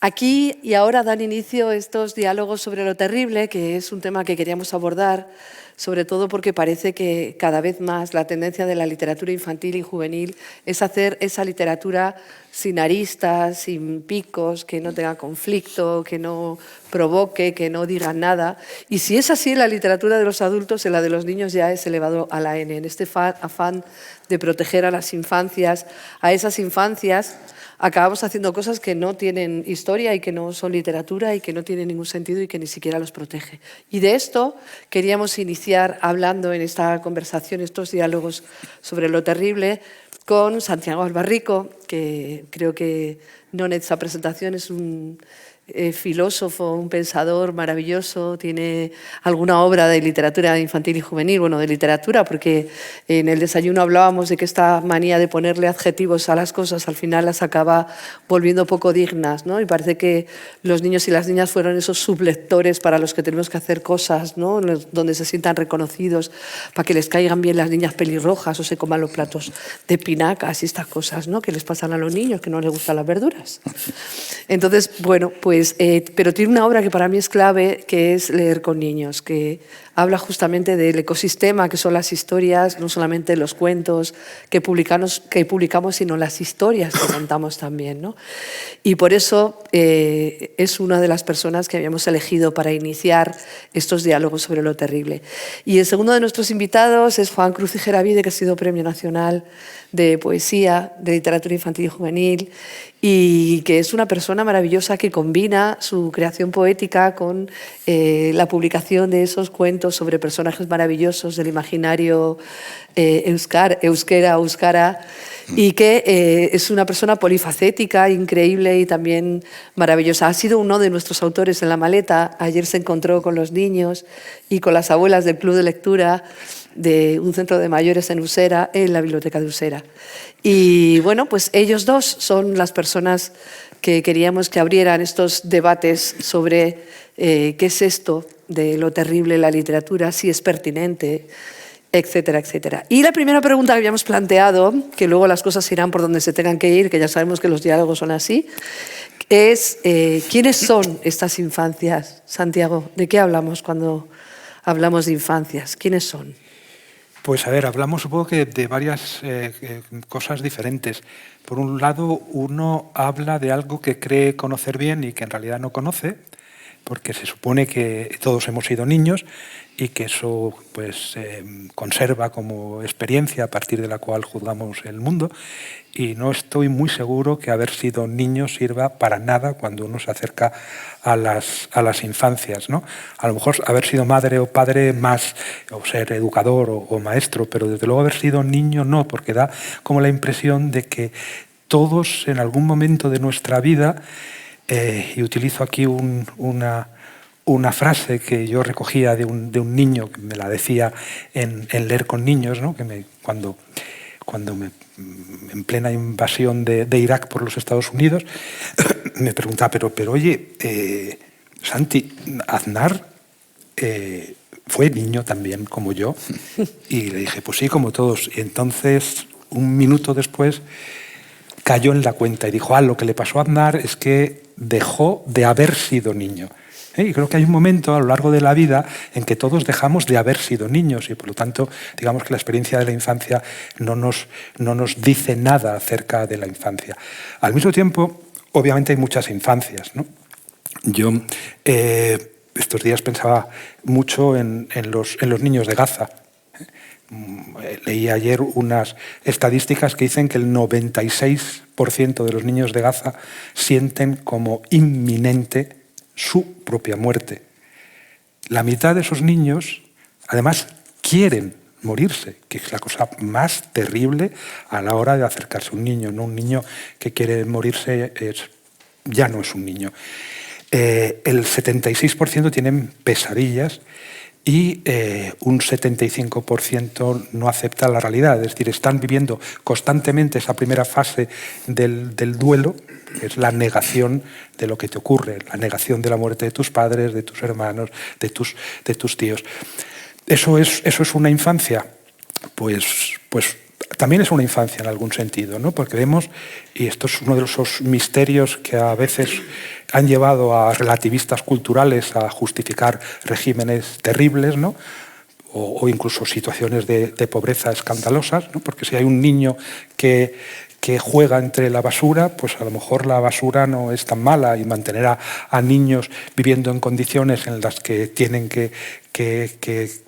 Aquí y ahora dan inicio estos diálogos sobre lo terrible, que es un tema que queríamos abordar, sobre todo porque parece que cada vez más la tendencia de la literatura infantil y juvenil es hacer esa literatura sin aristas, sin picos, que no tenga conflicto, que no provoque, que no diga nada. Y si es así en la literatura de los adultos, en la de los niños ya es elevado a la N. En este afán de proteger a las infancias, a esas infancias, acabamos haciendo cosas que no tienen historia y que no son literatura y que no tienen ningún sentido y que ni siquiera los protege. Y de esto queríamos iniciar hablando en esta conversación, estos diálogos sobre lo terrible, con Santiago Albarrico, que creo que no necesita presentación, es un filósofo, un pensador maravilloso, tiene alguna obra de literatura infantil y juvenil, bueno, de literatura, porque en el desayuno hablábamos de que esta manía de ponerle adjetivos a las cosas al final las acaba volviendo poco dignas, ¿no? Y parece que los niños y las niñas fueron esos sublectores para los que tenemos que hacer cosas, ¿no? Donde se sientan reconocidos, para que les caigan bien las niñas pelirrojas o se coman los platos de pinacas y estas cosas, ¿no? Que les pasan a los niños, que no les gustan las verduras. Entonces, bueno, pues pero tiene una obra que para mí es clave, que es Leer con niños, que habla justamente del ecosistema que son las historias, no solamente los cuentos que publicamos, sino las historias que contamos también, ¿no? Y por eso es una de las personas que habíamos elegido para iniciar estos diálogos sobre lo terrible. Y el segundo de nuestros invitados es Juan Cruz Ijeravide, que ha sido Premio Nacional de Poesía, de Literatura Infantil y Juvenil, y que es una persona maravillosa que combina su creación poética con la publicación de esos cuentos sobre personajes maravillosos del imaginario euskera, y que es una persona polifacética, increíble y también maravillosa. Ha sido uno de nuestros autores en La Maleta. Ayer se encontró con los niños y con las abuelas del Club de Lectura de un centro de mayores en Usera, en la biblioteca de Usera. Y bueno, pues ellos dos son las personas que queríamos que abrieran estos debates sobre qué es esto de lo terrible en la literatura, si es pertinente, etcétera, etcétera. Y la primera pregunta que habíamos planteado, que luego las cosas irán por donde se tengan que ir, que ya sabemos que los diálogos son así, es ¿quiénes son estas infancias? Santiago, ¿de qué hablamos cuando hablamos de infancias? ¿Quiénes son? Pues a ver, hablamos supongo que de varias cosas diferentes. Por un lado, uno habla de algo que cree conocer bien y que en realidad no conoce, porque se supone que todos hemos sido niños y que eso pues conserva como experiencia a partir de la cual juzgamos el mundo, y no estoy muy seguro que haber sido niño sirva para nada cuando uno se acerca a las infancias, ¿no? A lo mejor haber sido madre o padre más, o ser educador o maestro, pero desde luego haber sido niño no, porque da como la impresión de que todos en algún momento de nuestra vida, y utilizo aquí una frase que yo recogía de un niño que me la decía en Leer con niños, ¿no? Que cuando en plena invasión de Irak por los Estados Unidos, me preguntaba, pero oye, Santi, Aznar fue niño también como yo. Y le dije, pues sí, como todos. Y entonces, un minuto después, cayó en la cuenta y dijo, lo que le pasó a Aznar es que dejó de haber sido niño. Y creo que hay un momento a lo largo de la vida en que todos dejamos de haber sido niños y por lo tanto digamos que la experiencia de la infancia no nos dice nada acerca de la infancia. Al mismo tiempo, obviamente hay muchas infancias, ¿no? Yo estos días pensaba mucho en los niños de Gaza. Leí ayer unas estadísticas que dicen que el 96% de los niños de Gaza sienten como inminente su propia muerte. La mitad de esos niños, además, quieren morirse, que es la cosa más terrible a la hora de acercarse a un niño. ¿No? Un niño que quiere morirse ya no es un niño. El 76% tienen pesadillas y un 75% no acepta la realidad. Es decir, están viviendo constantemente esa primera fase del duelo, que es la negación de lo que te ocurre, la negación de la muerte de tus padres, de tus hermanos, de tus tíos. ¿Eso es una infancia? Pues también es una infancia en algún sentido, ¿no? Porque vemos, y esto es uno de esos misterios que a veces han llevado a relativistas culturales a justificar regímenes terribles, ¿no? O incluso situaciones de pobreza escandalosas, ¿no? Porque si hay un niño que juega entre la basura, pues a lo mejor la basura no es tan mala, y mantener a niños viviendo en condiciones en las que tienen que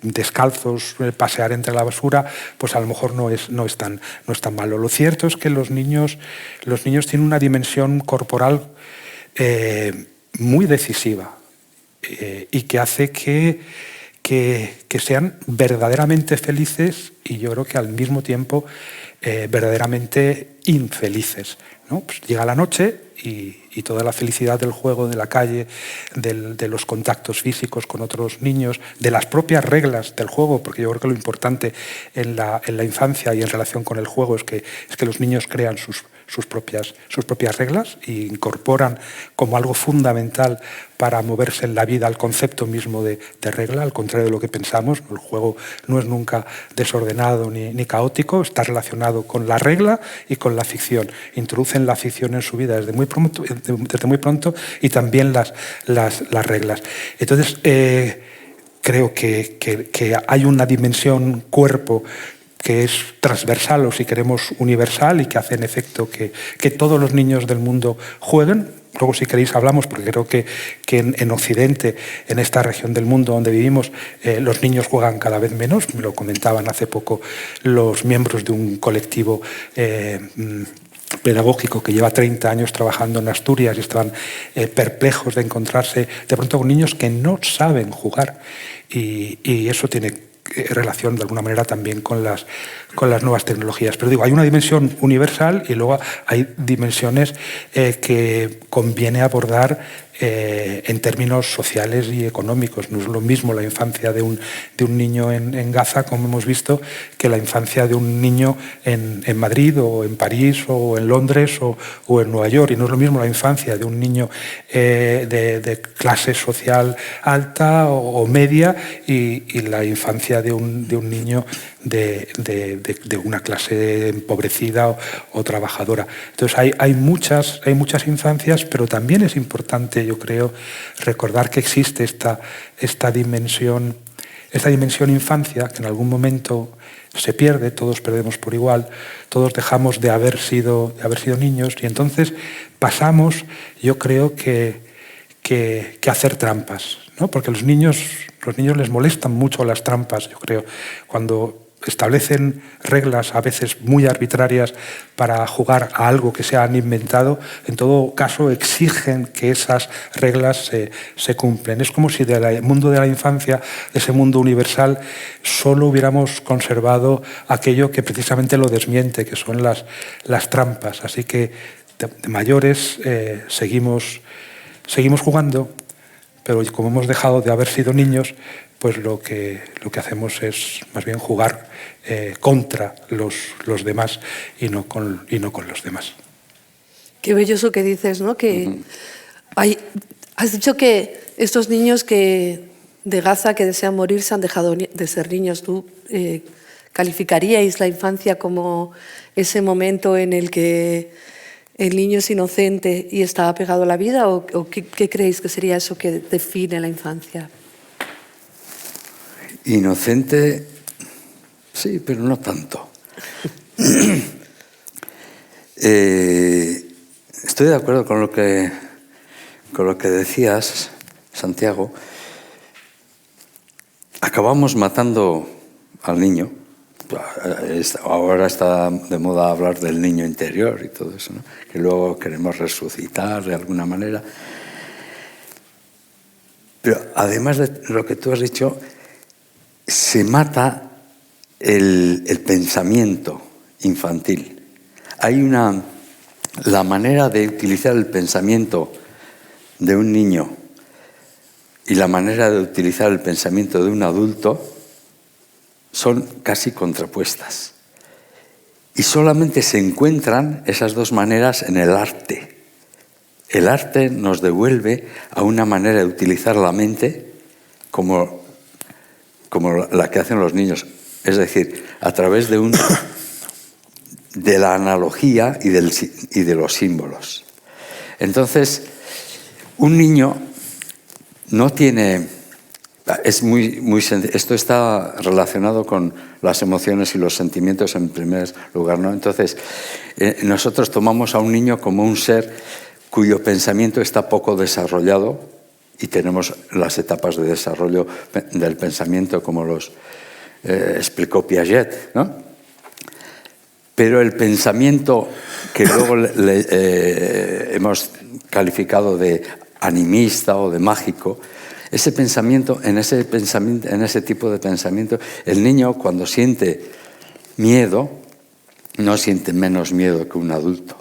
descalzos pasear entre la basura, pues a lo mejor no es tan malo. Lo cierto es que los niños tienen una dimensión corporal muy decisiva y que hace que sean verdaderamente felices, y yo creo que al mismo tiempo verdaderamente infelices, ¿no? Pues llega la noche y toda la felicidad del juego, de la calle, de los contactos físicos con otros niños, de las propias reglas del juego, porque yo creo que lo importante en la infancia y en relación con el juego es que los niños crean sus propias reglas e incorporan como algo fundamental para moverse en la vida al concepto mismo de regla, al contrario de lo que pensamos. El juego no es nunca desordenado ni caótico, está relacionado con la regla y con la ficción. Introducen la ficción en su vida desde muy pronto y también las reglas. Entonces, creo que hay una dimensión cuerpo que es transversal, o si queremos universal, y que hace en efecto que todos los niños del mundo jueguen. Luego, si queréis, hablamos, porque creo que en Occidente, en esta región del mundo donde vivimos, los niños juegan cada vez menos. Me lo comentaban hace poco los miembros de un colectivo pedagógico que lleva 30 años trabajando en Asturias, y estaban perplejos de encontrarse de pronto con niños que no saben jugar. Y eso tiene relación de alguna manera también con las nuevas tecnologías. Pero digo, hay una dimensión universal y luego hay dimensiones que conviene abordar en términos sociales y económicos. No es lo mismo la infancia de un niño en Gaza, como hemos visto, que la infancia de un niño en Madrid o en París o en Londres o en Nueva York. Y no es lo mismo la infancia de un niño de clase social alta o media y la infancia de un niño de una clase empobrecida o trabajadora. Entonces hay muchas infancias, pero también es importante, yo creo, recordar que existe esta dimensión infancia, que en algún momento se pierde. Todos perdemos por igual, todos dejamos de haber sido niños, y entonces pasamos, yo creo que hacer trampas, ¿no? Porque a los niños les molestan mucho las trampas, yo creo, cuando establecen reglas a veces muy arbitrarias para jugar a algo que se han inventado. En todo caso, exigen que esas reglas se cumplen. Es como si del mundo de la infancia, de ese mundo universal, solo hubiéramos conservado aquello que precisamente lo desmiente, que son las trampas. Así que de mayores seguimos jugando, pero como hemos dejado de haber sido niños, pues lo que hacemos es más bien jugar contra los demás y no con los demás. Qué bello eso que dices, ¿no? Que has dicho que estos niños de Gaza que desean morirse han dejado de ser niños. ¿Tú calificaríais la infancia como ese momento en el que el niño es inocente y está apegado a la vida? ¿O qué creéis que sería eso que define la infancia? Inocente, sí, pero no tanto. Estoy de acuerdo con lo que decías, Santiago. Acabamos matando al niño. Ahora está de moda hablar del niño interior y todo eso, ¿no? Que luego queremos resucitar de alguna manera. Pero además de lo que tú has dicho, se mata el pensamiento infantil. La manera de utilizar el pensamiento de un niño y la manera de utilizar el pensamiento de un adulto son casi contrapuestas. Y solamente se encuentran esas dos maneras en el arte. El arte nos devuelve a una manera de utilizar la mente como la que hacen los niños, es decir, a través de la analogía y de los símbolos. Entonces, Un niño no tiene... Esto está relacionado con las emociones y los sentimientos en primer lugar, ¿no? Entonces, nosotros tomamos a un niño como un ser cuyo pensamiento está poco desarrollado y tenemos las etapas de desarrollo del pensamiento como los explicó Piaget, ¿no? Pero el pensamiento que luego hemos calificado de animista o de mágico, ese pensamiento, en ese tipo de pensamiento, el niño cuando siente miedo, no siente menos miedo que un adulto.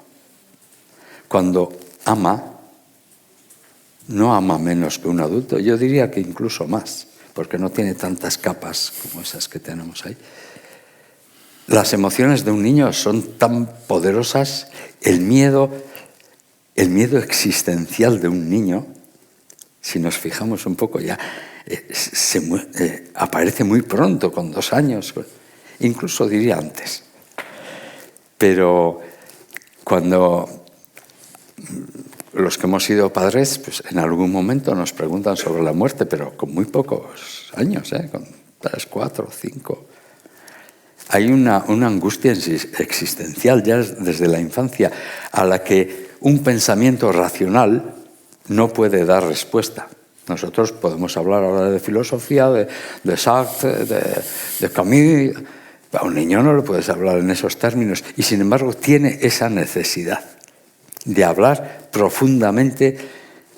Cuando ama, no ama menos que un adulto. Yo diría que incluso más, porque no tiene tantas capas como esas que tenemos ahí. Las emociones de un niño son tan poderosas, el miedo existencial de un niño, si nos fijamos un poco ya, aparece muy pronto, con 2 años, incluso diría antes. Pero cuando los que hemos sido padres, pues en algún momento nos preguntan sobre la muerte, pero con muy pocos años, con 3, 4, 5. Hay una angustia existencial ya desde la infancia a la que un pensamiento racional no puede dar respuesta. Nosotros podemos hablar ahora de filosofía, de Sartre, de Camus. A un niño no le puedes hablar en esos términos y, sin embargo, tiene esa necesidad de hablar profundamente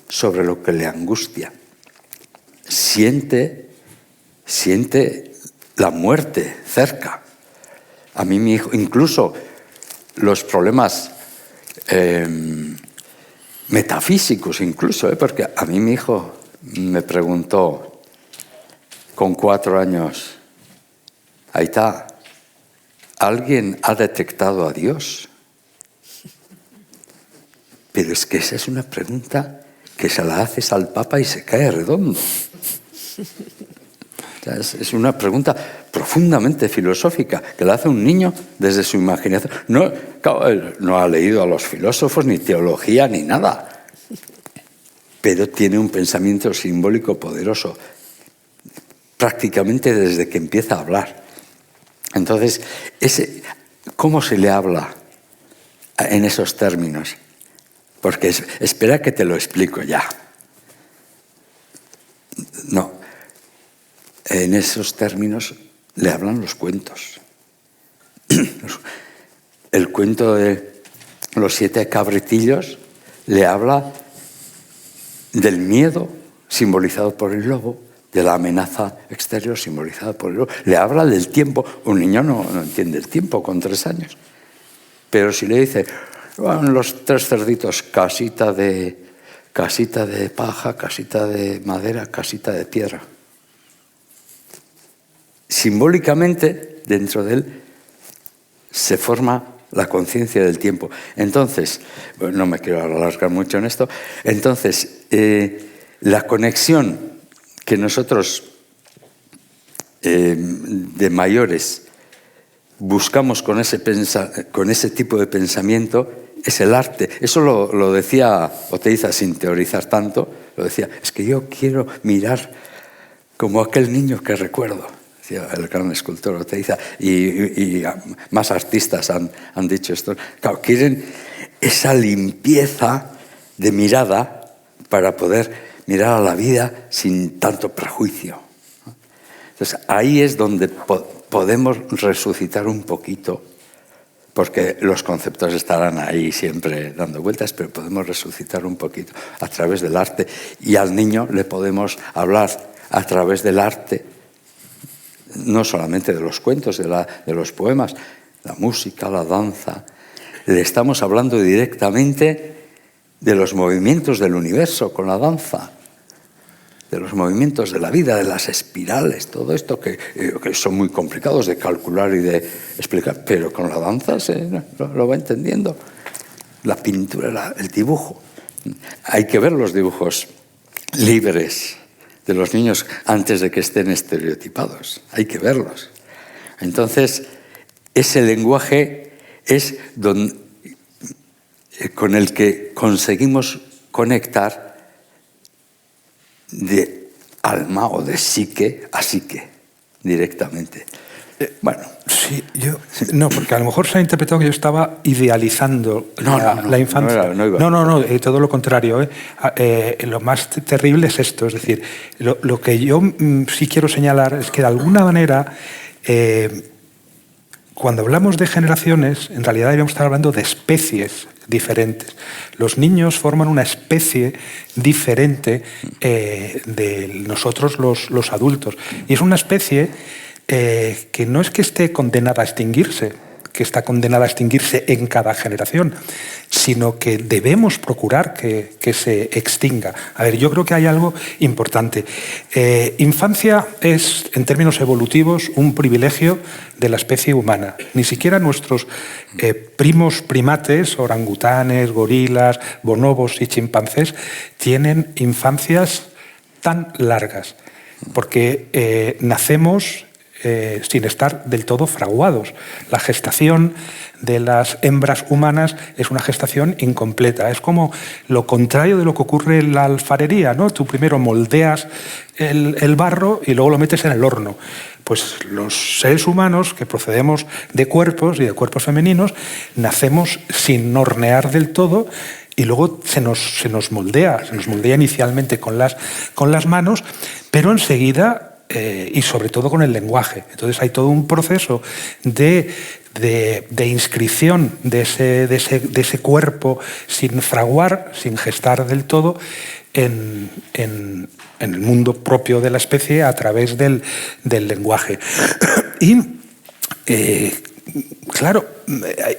sobre lo que le angustia. Siente la muerte cerca. A mí mi hijo, incluso los problemas metafísicos, incluso, porque a mí mi hijo me preguntó con 4 años, Aitá, ¿alguien ha detectado a Dios? Pero es que esa es una pregunta que se la haces al Papa y se cae redondo. O sea, es una pregunta profundamente filosófica que la hace un niño desde su imaginación. Él no ha leído a los filósofos, ni teología, ni nada. Pero tiene un pensamiento simbólico poderoso, prácticamente desde que empieza a hablar. Entonces, ¿cómo se le habla en esos términos? Porque espera que te lo explico ya. No. En esos términos le hablan los cuentos. El cuento de los 7 cabritillos le habla del miedo simbolizado por el lobo, de la amenaza exterior simbolizada por el lobo. Le habla del tiempo. Un niño no entiende el tiempo con 3 años. Pero si le dice, los 3 cerditos, casita de paja, casita de madera, casita de piedra. Simbólicamente, dentro de él, se forma la conciencia del tiempo. Entonces, no me quiero alargar mucho en esto, entonces, la conexión que nosotros, de mayores, buscamos con ese tipo de pensamiento, es el arte. Eso lo decía Oteiza sin teorizar tanto, lo decía, es que yo quiero mirar como aquel niño que recuerdo. El gran escultor Oteiza, y más artistas han dicho esto. Claro, quieren esa limpieza de mirada para poder mirar a la vida sin tanto prejuicio. Entonces, ahí es donde podemos resucitar un poquito, porque los conceptos estarán ahí siempre dando vueltas, pero podemos resucitar un poquito a través del arte, y al niño le podemos hablar a través del arte, no solamente de los cuentos, de los poemas, la música, la danza. Le estamos hablando directamente de los movimientos del universo con la danza, de los movimientos de la vida, de las espirales, todo esto que son muy complicados de calcular y de explicar, pero con la danza lo va entendiendo. La pintura, el dibujo. Hay que ver los dibujos libres de los niños antes de que estén estereotipados. Hay que verlos. Entonces, ese lenguaje es con el que conseguimos conectar de alma o de psique a psique directamente. Bueno. Sí, no, porque a lo mejor se ha interpretado que yo estaba idealizando la infancia. No, todo lo contrario. Lo más terrible es esto, es decir, lo que yo sí quiero señalar es que de alguna manera, cuando hablamos de generaciones, en realidad deberíamos estar hablando de especies diferentes. Los niños forman una especie diferente de nosotros los adultos. Y es una especie que no es que esté condenada a extinguirse, que está condenada a extinguirse en cada generación, sino que debemos procurar que se extinga. A ver, yo creo que hay algo importante. Infancia es, en términos evolutivos, un privilegio de la especie humana. Ni siquiera nuestros primos primates, orangutanes, gorilas, bonobos y chimpancés, tienen infancias tan largas, porque nacemos sin estar del todo fraguados. La gestación de las hembras humanas es una gestación incompleta. Es como lo contrario de lo que ocurre en la alfarería, ¿no? Tú primero moldeas el barro y luego lo metes en el horno. Pues los seres humanos que procedemos de cuerpos y de cuerpos femeninos nacemos sin hornear del todo y luego se nos moldea inicialmente con las manos, pero enseguida y sobre todo con el lenguaje. Entonces hay todo un proceso de inscripción de ese cuerpo sin fraguar, sin gestar del todo, en el mundo propio de la especie a través del lenguaje. Y claro,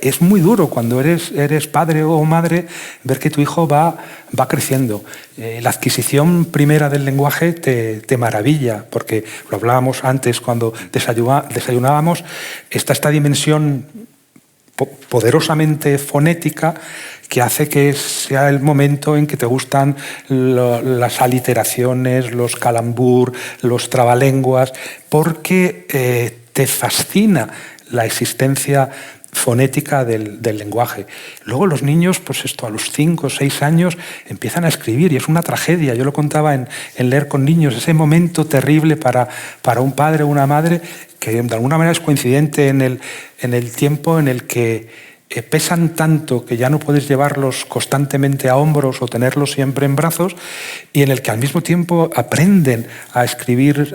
es muy duro cuando eres padre o madre ver que tu hijo va creciendo. La adquisición primera del lenguaje te maravilla, porque lo hablábamos antes cuando desayunábamos, está esta dimensión poderosamente fonética que hace que sea el momento en que te gustan las aliteraciones, los calambur, los trabalenguas, porque te fascina la existencia fonética del lenguaje. Luego los niños, pues esto, a los 5 o 6 años empiezan a escribir y es una tragedia. Yo lo contaba en Leer con Niños, ese momento terrible para un padre o una madre que de alguna manera es coincidente en el tiempo en el que pesan tanto que ya no puedes llevarlos constantemente a hombros o tenerlos siempre en brazos, y en el que al mismo tiempo aprenden a escribir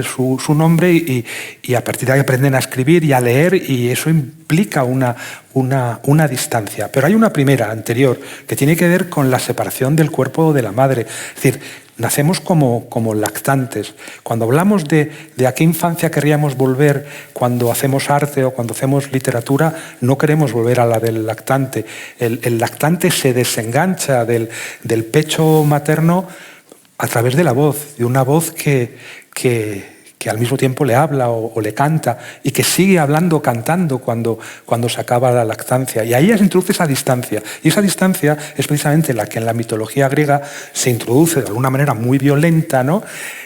su nombre y a partir de ahí aprenden a escribir y a leer, y eso implica una distancia. Pero hay una primera, anterior, que tiene que ver con la separación del cuerpo de la madre. Es decir, nacemos como lactantes. Cuando hablamos de a qué infancia querríamos volver cuando hacemos arte o cuando hacemos literatura, no queremos volver a la del lactante. El lactante se desengancha del pecho materno a través de la voz, de una voz que al mismo tiempo le habla o le canta y que sigue hablando, cantando cuando se acaba la lactancia. Y ahí ya se introduce esa distancia. Y esa distancia es precisamente la que en la mitología griega se introduce de alguna manera muy violenta, ¿no?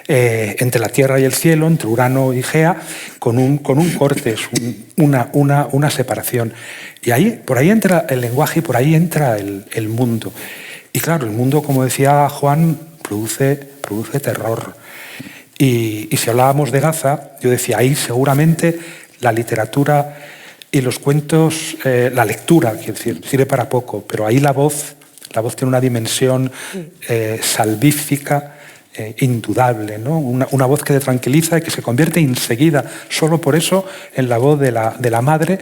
Entre la tierra y el cielo, entre Urano y Gea, con un corte, es una separación. Y ahí, por ahí entra el lenguaje y por ahí entra el mundo. Y claro, el mundo, como decía Juan, produce terror. Y si hablábamos de Gaza, yo decía, ahí seguramente la literatura y los cuentos, la lectura, quiero decir, sirve para poco, pero ahí la voz tiene una dimensión salvífica, indudable, ¿no? Una voz que te tranquiliza y que se convierte enseguida, solo por eso, en la voz de la madre,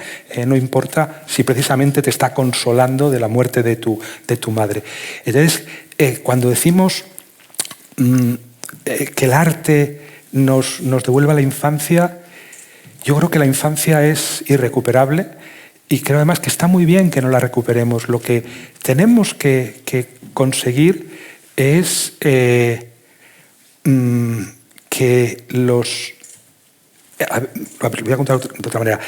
no importa si precisamente te está consolando de la muerte de tu madre. Entonces, cuando decimos que el arte nos devuelva la infancia, yo creo que la infancia es irrecuperable y creo además que está muy bien que no la recuperemos. Lo que tenemos que conseguir es que los... Lo voy a contar de otra manera.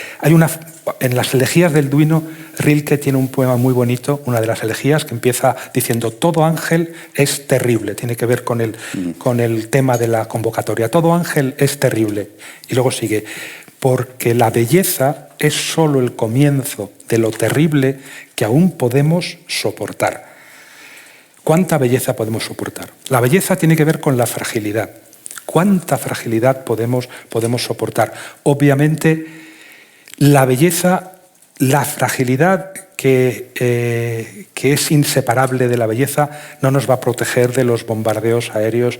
En las elegías del Duino, Rilke tiene un poema muy bonito, una de las elegías, que empieza diciendo: todo ángel es terrible. Tiene que ver con el tema de la convocatoria. Todo ángel es terrible. Y luego sigue: porque la belleza es solo el comienzo de lo terrible que aún podemos soportar. ¿Cuánta belleza podemos soportar? La belleza tiene que ver con la fragilidad. ¿Cuánta fragilidad podemos soportar? Obviamente, la belleza, la fragilidad que es inseparable de la belleza no nos va a proteger de los bombardeos aéreos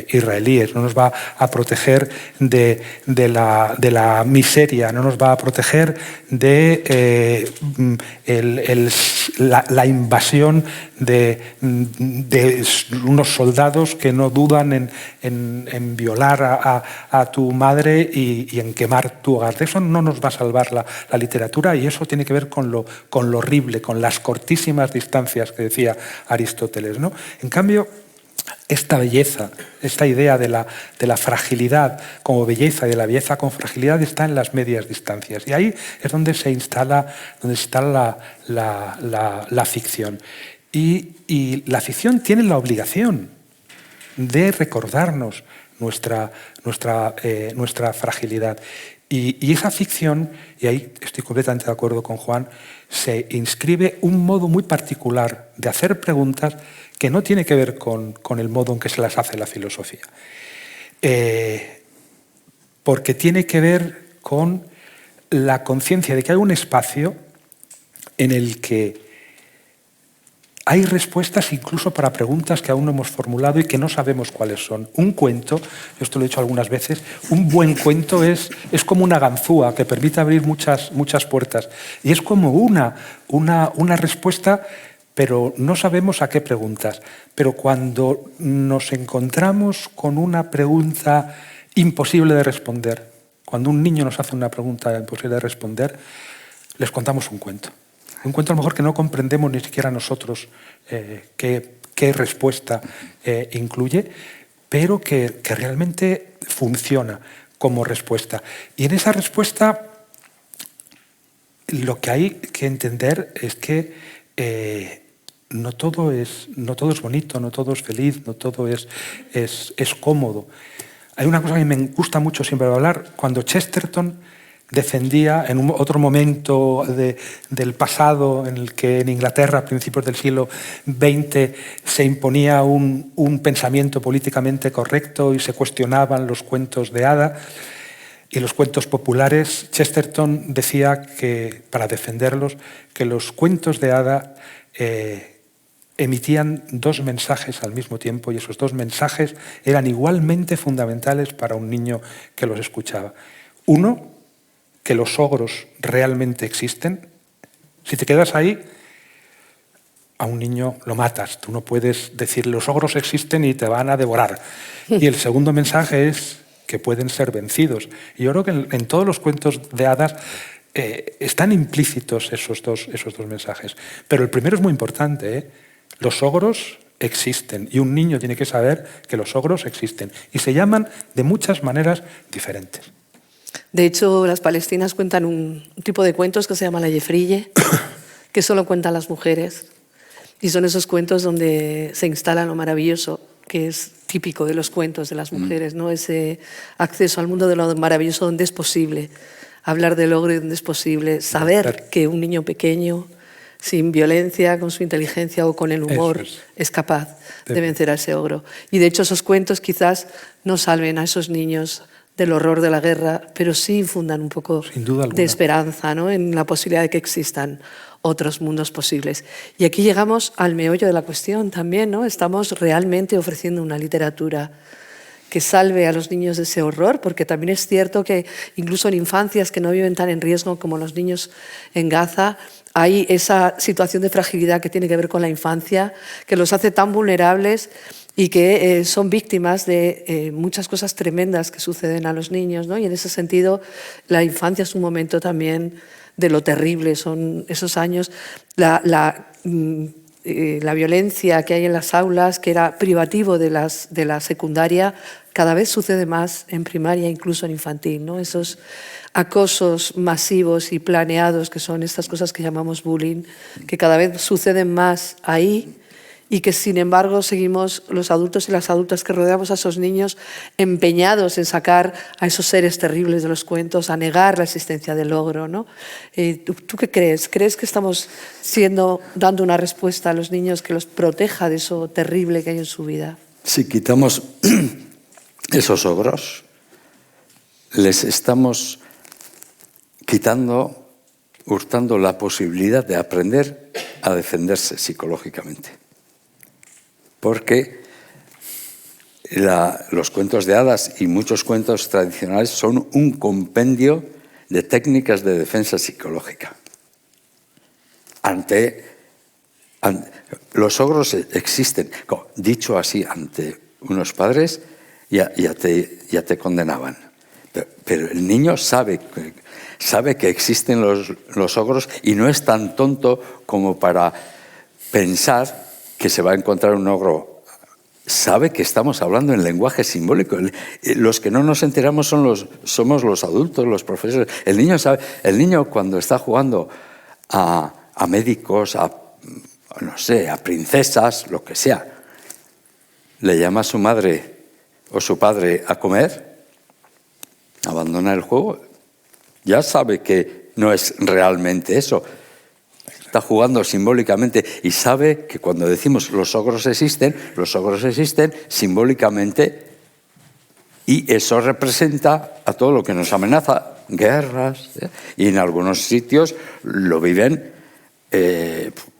israelíes, no nos va a proteger de la miseria, no nos va a proteger de la invasión de unos soldados que no dudan en violar a tu madre y en quemar tu hogar. De eso no nos va a salvar la literatura, y eso tiene que ver con lo horrible, con las cortísimas distancias que decía Aristóteles, ¿no? En cambio, esta belleza, esta idea de la fragilidad como belleza y de la belleza con fragilidad está en las medias distancias. Y ahí es donde se instala la ficción. Y la ficción tiene la obligación de recordarnos nuestra fragilidad. Y esa ficción, y ahí estoy completamente de acuerdo con Juan, se inscribe un modo muy particular de hacer preguntas que no tiene que ver con el modo en que se las hace la filosofía. Porque tiene que ver con la conciencia de que hay un espacio en el que hay respuestas incluso para preguntas que aún no hemos formulado y que no sabemos cuáles son. Un cuento, esto lo he dicho algunas veces, un buen cuento es como una ganzúa que permite abrir muchas puertas. Y es como una respuesta, pero no sabemos a qué preguntas. Pero cuando nos encontramos con una pregunta imposible de responder, cuando un niño nos hace una pregunta imposible de responder, les contamos un cuento. Un cuento a lo mejor que no comprendemos ni siquiera nosotros qué respuesta incluye, pero que realmente funciona como respuesta. Y en esa respuesta lo que hay que entender es que no todo es bonito, no todo es feliz, no todo es cómodo. Hay una cosa que me gusta mucho siempre hablar, cuando Chesterton defendía en otro momento del pasado en el que en Inglaterra a principios del siglo XX se imponía un pensamiento políticamente correcto y se cuestionaban los cuentos de hada y los cuentos populares. Chesterton decía que, para defenderlos, que los cuentos de hada emitían dos mensajes al mismo tiempo, y esos dos mensajes eran igualmente fundamentales para un niño que los escuchaba. Uno, que los ogros realmente existen. Si te quedas ahí, a un niño lo matas. Tú no puedes decir los ogros existen y te van a devorar. Y el segundo mensaje es que pueden ser vencidos. Y yo creo que en todos los cuentos de hadas están implícitos esos dos mensajes. Pero el primero es muy importante, ¿eh? Los ogros existen y un niño tiene que saber que los ogros existen y se llaman de muchas maneras diferentes. De hecho, las palestinas cuentan un tipo de cuentos que se llama la Jefrille, que solo cuentan las mujeres. Y son esos cuentos donde se instala lo maravilloso, que es típico de los cuentos de las mujeres, ¿no? Ese acceso al mundo de lo maravilloso donde es posible hablar del ogro y donde es posible saber que un niño pequeño, sin violencia, con su inteligencia o con el humor, es capaz de vencer a ese ogro. Y de hecho esos cuentos quizás no salven a esos niños del horror de la guerra, pero sí infundan un poco de esperanza, ¿no? En la posibilidad de que existan otros mundos posibles. Y aquí llegamos al meollo de la cuestión también, ¿no? Estamos realmente ofreciendo una literatura que salve a los niños de ese horror, porque también es cierto que incluso en infancias que no viven tan en riesgo como los niños en Gaza, hay esa situación de fragilidad que tiene que ver con la infancia, que los hace tan vulnerables y que son víctimas de muchas cosas tremendas que suceden a los niños, ¿no? Y en ese sentido, la infancia es un momento también de lo terrible, son esos años, la violencia que hay en las aulas, que era privativo de la secundaria, cada vez sucede más en primaria, incluso en infantil, ¿no? Esos acosos masivos y planeados, que son estas cosas que llamamos bullying, que cada vez suceden más ahí y que sin embargo seguimos los adultos y las adultas que rodeamos a esos niños empeñados en sacar a esos seres terribles de los cuentos, a negar la existencia del ogro, ¿no? ¿Tú qué crees? ¿Crees que estamos dando una respuesta a los niños que los proteja de eso terrible que hay en su vida? Si quitamos esos ogros, les estamos hurtando la posibilidad de aprender a defenderse psicológicamente. Porque los cuentos de hadas y muchos cuentos tradicionales son un compendio de técnicas de defensa psicológica. Los ogros existen. Dicho así ante unos padres, ya te condenaban. Pero el niño sabe que existen los ogros y no es tan tonto como para pensar que se va a encontrar un ogro. Sabe que estamos hablando en lenguaje simbólico. Los que no nos enteramos somos los adultos, los profesores. El niño sabe. El niño, cuando está jugando a médicos, no sé, a princesas, lo que sea, le llama a su madre o su padre a comer, abandona el juego, ya sabe que no es realmente eso. Está jugando simbólicamente y sabe que cuando decimos los ogros existen simbólicamente, y eso representa a todo lo que nos amenaza, guerras, y en algunos sitios lo viven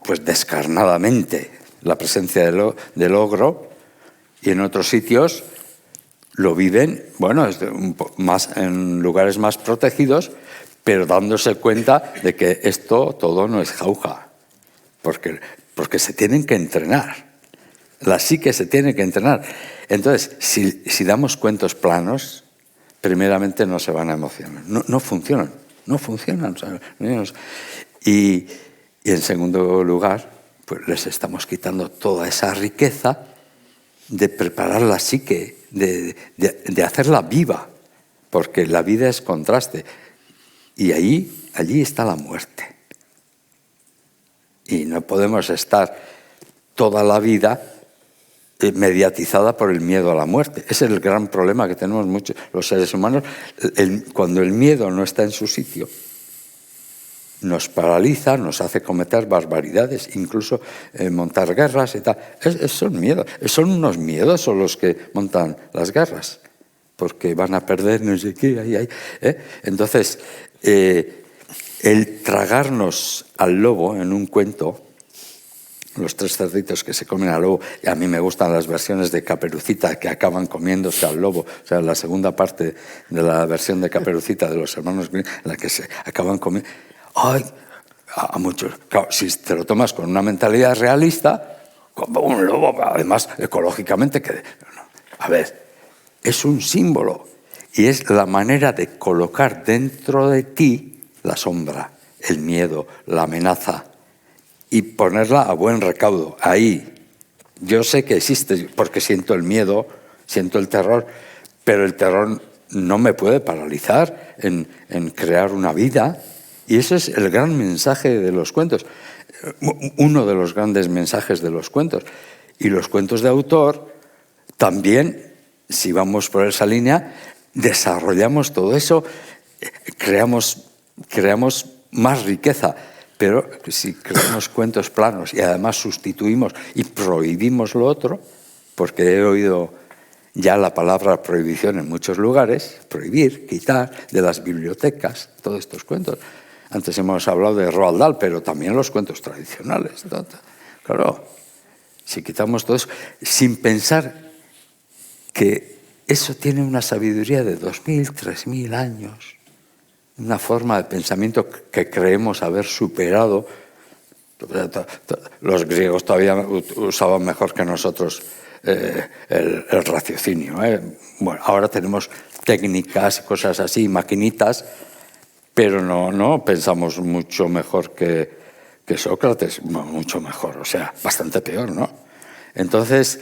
pues descarnadamente, la presencia del ogro, y en otros sitios lo viven, bueno, en lugares más protegidos, pero dándose cuenta de que esto todo no es jauja, porque se tienen que entrenar. La psique se tiene que entrenar. Entonces, si damos cuentos planos, primeramente no se van a emocionar. No funcionan. O sea, y en segundo lugar, pues les estamos quitando toda esa riqueza de preparar la psique, de hacerla viva, porque la vida es contraste. Y allí está la muerte. Y no podemos estar toda la vida mediatizada por el miedo a la muerte. Ese es el gran problema que tenemos muchos los seres humanos. Cuando el miedo no está en su sitio, nos paraliza, nos hace cometer barbaridades, incluso montar guerras y tal. Son unos miedosos los que montan las guerras, porque van a perder no sé qué. Entonces, el tragarnos al lobo en un cuento, los tres cerditos que se comen al lobo, y a mí me gustan las versiones de Caperucita que acaban comiéndose al lobo, o sea, la segunda parte de la versión de Caperucita de los hermanos Grimm, en la que se acaban comiendo. ¡Ay! A muchos. Claro, si te lo tomas con una mentalidad realista, como un lobo, además ecológicamente, a ver, es un símbolo y es la manera de colocar dentro de ti la sombra, el miedo, la amenaza, y ponerla a buen recaudo, ahí. Yo sé que existe porque siento el miedo, siento el terror, pero el terror no me puede paralizar en crear una vida. Y ese es el gran mensaje de los cuentos, uno de los grandes mensajes de los cuentos. Y los cuentos de autor también, si vamos por esa línea, desarrollamos todo eso, creamos más riqueza. Pero si creamos cuentos planos y además sustituimos y prohibimos lo otro, porque he oído ya la palabra prohibición en muchos lugares, prohibir, quitar de las bibliotecas todos estos cuentos. Antes hemos hablado de Roald Dahl, pero también los cuentos tradicionales. Claro, si quitamos todo eso, sin pensar que eso tiene una sabiduría de 2000, 3000 años, una forma de pensamiento que creemos haber superado. Los griegos todavía usaban mejor que nosotros el raciocinio. Bueno, ahora tenemos técnicas, cosas así, maquinitas, pero no pensamos mucho mejor que Sócrates, mucho mejor, o sea, bastante peor, ¿no? Entonces,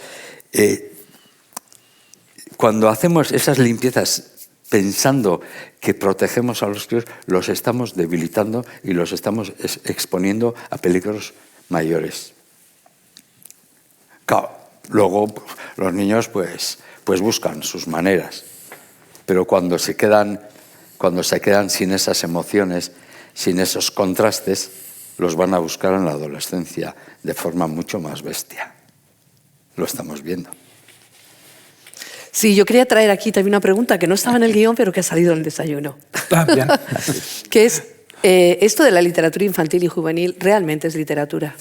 cuando hacemos esas limpiezas pensando que protegemos a los críos, los estamos debilitando y los estamos exponiendo a peligros mayores. Claro, luego los niños pues buscan sus maneras, pero cuando se quedan sin esas emociones, sin esos contrastes, los van a buscar en la adolescencia de forma mucho más bestia. Lo estamos viendo. Sí, yo quería traer aquí también una pregunta que no estaba en el guión, pero que ha salido en el desayuno. Bien. Que es, ¿esto de la literatura infantil y juvenil realmente es literatura?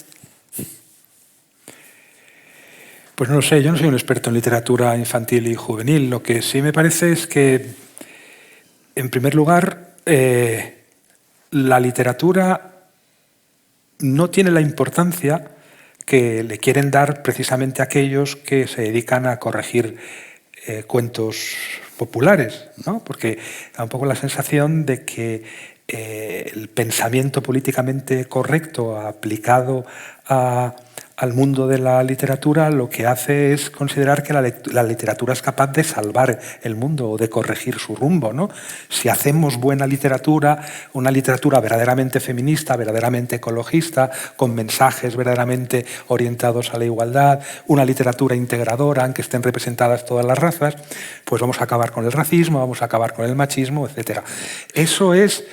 Pues no lo sé, yo no soy un experto en literatura infantil y juvenil. Lo que sí me parece es que, en primer lugar, la literatura no tiene la importancia que le quieren dar precisamente aquellos que se dedican a corregir cuentos populares, ¿no? Porque da un poco la sensación de que el pensamiento políticamente correcto aplicado al mundo de la literatura lo que hace es considerar que la literatura es capaz de salvar el mundo o de corregir su rumbo, ¿no? Si hacemos buena literatura, una literatura verdaderamente feminista, verdaderamente ecologista, con mensajes verdaderamente orientados a la igualdad, una literatura integradora en que estén representadas todas las razas, pues vamos a acabar con el racismo, vamos a acabar con el machismo, etc. Eso es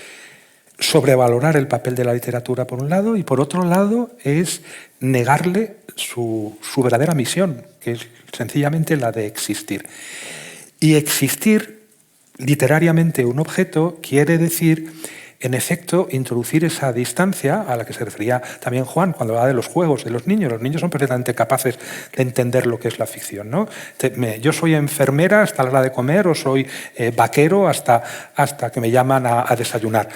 sobrevalorar el papel de la literatura por un lado y por otro lado es negarle su verdadera misión, que es sencillamente la de existir. Y existir literariamente un objeto quiere decir, en efecto, introducir esa distancia a la que se refería también Juan cuando hablaba de los juegos de los niños. Los niños son perfectamente capaces de entender lo que es la ficción, ¿no? Yo soy enfermera hasta la hora de comer o soy vaquero hasta que me llaman a desayunar.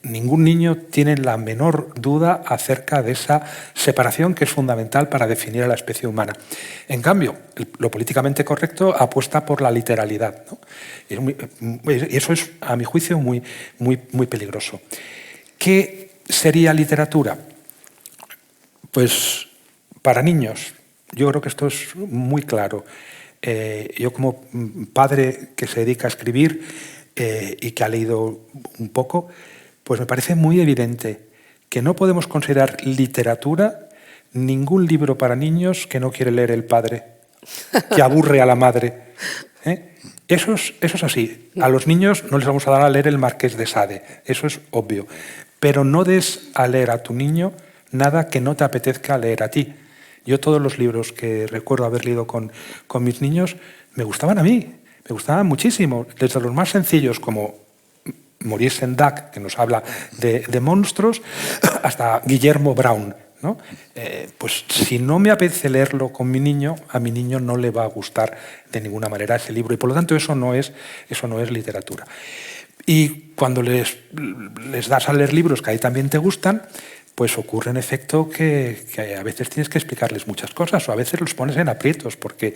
Ningún niño tiene la menor duda acerca de esa separación que es fundamental para definir a la especie humana. En cambio, lo políticamente correcto apuesta por la literalidad, ¿no? Y eso es, a mi juicio, muy peligroso. ¿Qué sería literatura? Pues para niños, yo creo que esto es muy claro. Yo como padre que se dedica a escribir y que ha leído un poco, pues me parece muy evidente que no podemos considerar literatura ningún libro para niños que no quiere leer el padre, que aburre a la madre. Eso es así. A los niños no les vamos a dar a leer el Marqués de Sade, eso es obvio. Pero no des a leer a tu niño nada que no te apetezca leer a ti. Yo todos los libros que recuerdo haber leído con mis niños me gustaban a mí, me gustaban muchísimo. Desde los más sencillos como Maurice Sendak, que nos habla de monstruos, hasta Guillermo Brown, ¿no? Pues si no me apetece leerlo con mi niño, a mi niño no le va a gustar de ninguna manera ese libro y por lo tanto eso no es literatura. Y cuando les das a leer libros que a ti también te gustan, pues ocurre en efecto que a veces tienes que explicarles muchas cosas o a veces los pones en aprietos porque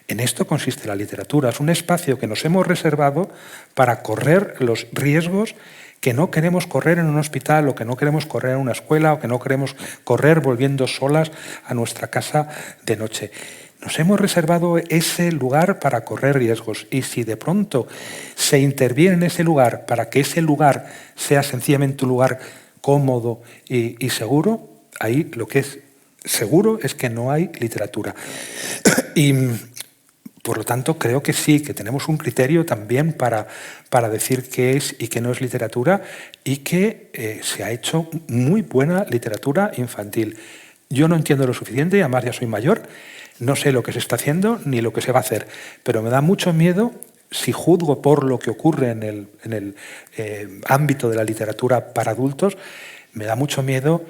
en esto consiste la literatura. Es un espacio que nos hemos reservado para correr los riesgos que no queremos correr en un hospital o que no queremos correr en una escuela o que no queremos correr volviendo solas a nuestra casa de noche. Nos hemos reservado ese lugar para correr riesgos y si de pronto se interviene en ese lugar para que ese lugar sea sencillamente un lugar cómodo y seguro, ahí lo que es seguro es que no hay literatura. Y por lo tanto, creo que sí, que tenemos un criterio también para decir qué es y qué no es literatura y que se ha hecho muy buena literatura infantil. Yo no entiendo lo suficiente, además ya soy mayor, no sé lo que se está haciendo ni lo que se va a hacer, pero me da mucho miedo, si juzgo por lo que ocurre en el ámbito de la literatura para adultos, me da mucho miedo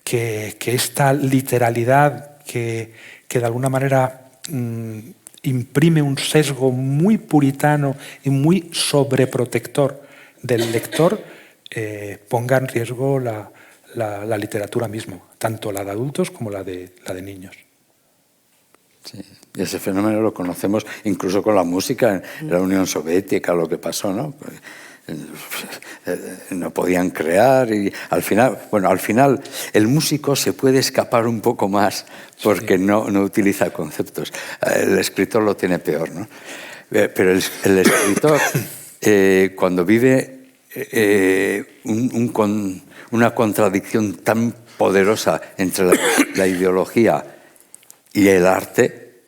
que esta literalidad que de alguna manera imprime un sesgo muy puritano y muy sobreprotector del lector, ponga en riesgo la literatura misma, tanto la de adultos como la de niños. Sí, y ese fenómeno lo conocemos incluso con la música en la Unión Soviética, lo que pasó, ¿no? No podían crear y al final el músico se puede escapar un poco más porque no utiliza conceptos. El escritor lo tiene peor, ¿no? Pero el escritor cuando vive una contradicción tan poderosa entre la ideología Y el arte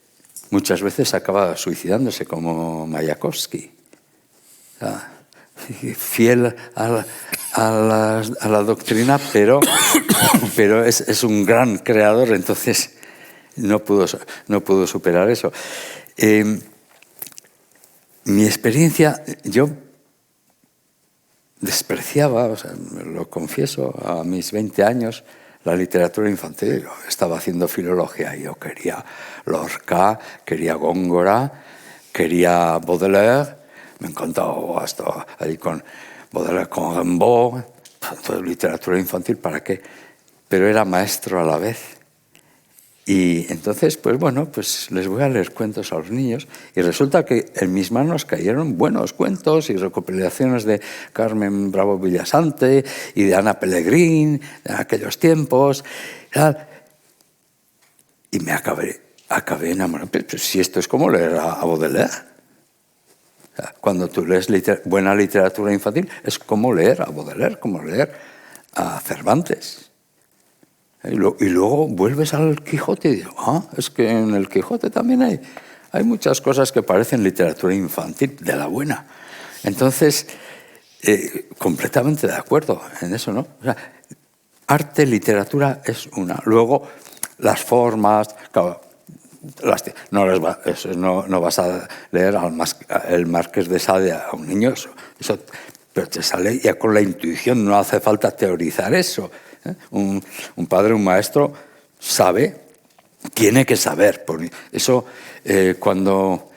muchas veces acaba suicidándose, como Mayakovsky. O sea, fiel a la doctrina, pero es un gran creador, entonces no pudo superar eso. Mi experiencia, yo despreciaba, o sea, lo confieso, a mis 20 años, la literatura infantil. Yo estaba haciendo filología y yo quería Lorca, quería Góngora, quería Baudelaire. Me encantaba hasta ahí con Baudelaire, con Rimbaud. Entonces, literatura infantil, ¿para qué? Pero era maestro a la vez. Y entonces, pues bueno, pues les voy a leer cuentos a los niños y resulta que en mis manos cayeron buenos cuentos y recopilaciones de Carmen Bravo Villasante y de Ana Pellegrín en aquellos tiempos. Y me acabé enamorando. Pero si esto es como leer a Baudelaire. Cuando tú lees buena literatura infantil es como leer a Baudelaire, como leer a Cervantes. Y luego vuelves al Quijote y dices, es que en el Quijote también hay muchas cosas que parecen literatura infantil, de la buena. Entonces, completamente de acuerdo en eso, ¿no? O sea, arte, literatura es una. Luego, las formas, claro, no vas a leer el Marqués de Sade a un niño, eso, pero te sale ya con la intuición, no hace falta teorizar eso. Un padre, un maestro, sabe, tiene que saber. Por eso, cuando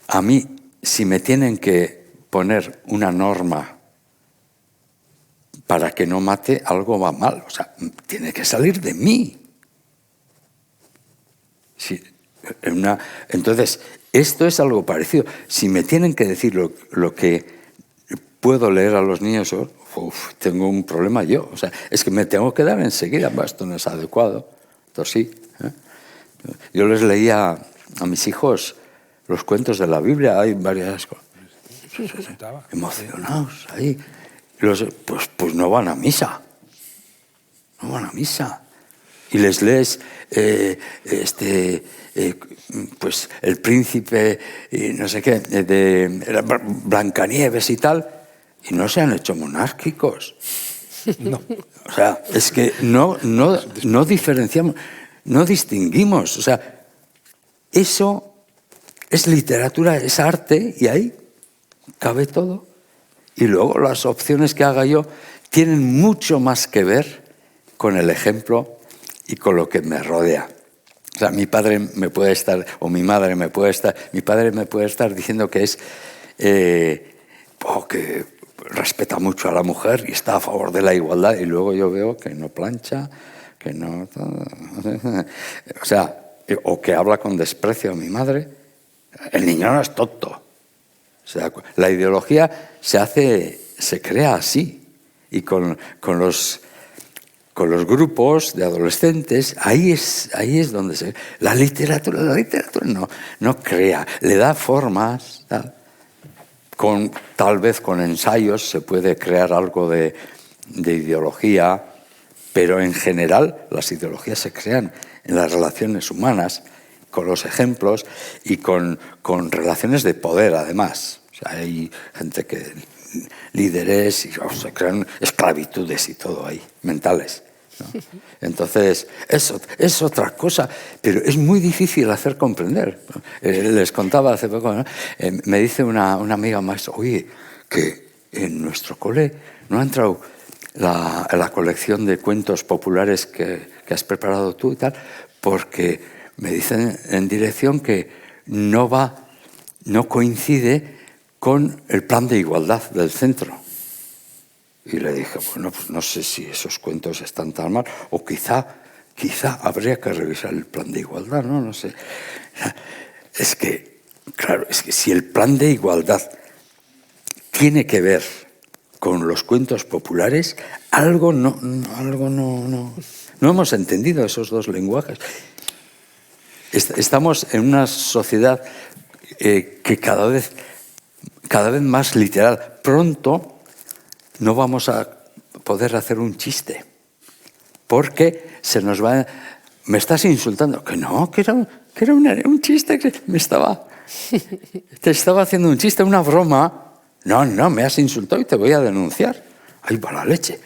a mí, si me tienen que poner una norma para que no mate, algo va mal. O sea, tiene que salir de mí. Entonces, esto es algo parecido. Si me tienen que decir lo que puedo leer a los niños, tengo un problema yo. O sea, es que me tengo que dar enseguida. Esto no es adecuado. Esto sí. Yo les leía a mis hijos los cuentos de la Biblia. Hay varias cosas. Emocionados ahí. Pues no van a misa. No van a misa. Y les lees pues el príncipe y no sé qué de Blancanieves y tal, y no se han hecho monárquicos. No. O sea, es que no diferenciamos, no distinguimos. O sea, eso es literatura, es arte, y ahí cabe todo. Y luego las opciones que haga yo tienen mucho más que ver con el ejemplo y con lo que me rodea. O sea, mi padre me puede estar, o mi madre me puede estar, mi padre me puede estar diciendo que es que respeta mucho a la mujer y está a favor de la igualdad, y luego yo veo que no plancha, que no... O sea, o que habla con desprecio a mi madre. El niño no es tonto. O sea, la ideología se crea así, y con los grupos de adolescentes, ahí es donde la literatura no crea, le da formas, tal vez con ensayos se puede crear algo de ideología, pero en general las ideologías se crean en las relaciones humanas, con los ejemplos y con relaciones de poder, además. O sea, hay gente que líderes y se crean esclavitudes y todo ahí, mentales, ¿no? Entonces, eso es otra cosa, pero es muy difícil hacer comprender. Les contaba hace poco, ¿no? Me dice una amiga maestra, oye, que en nuestro cole no ha entrado la colección de cuentos populares que has preparado tú y tal, porque me dicen en dirección que no coincide con el plan de igualdad del centro. Y le dije, bueno, pues no sé si esos cuentos están tan mal, o quizá habría que revisar el plan de igualdad, ¿no? No sé. Es que, claro, si el plan de igualdad tiene que ver con los cuentos populares, algo no hemos entendido esos dos lenguajes. Estamos en una sociedad que cada vez más literal. Pronto no vamos a poder hacer un chiste, porque se nos va ¿me estás insultando? Que no, que era un chiste que te estaba haciendo un chiste, una broma. No, me has insultado y te voy a denunciar. ¡Ay, va la leche!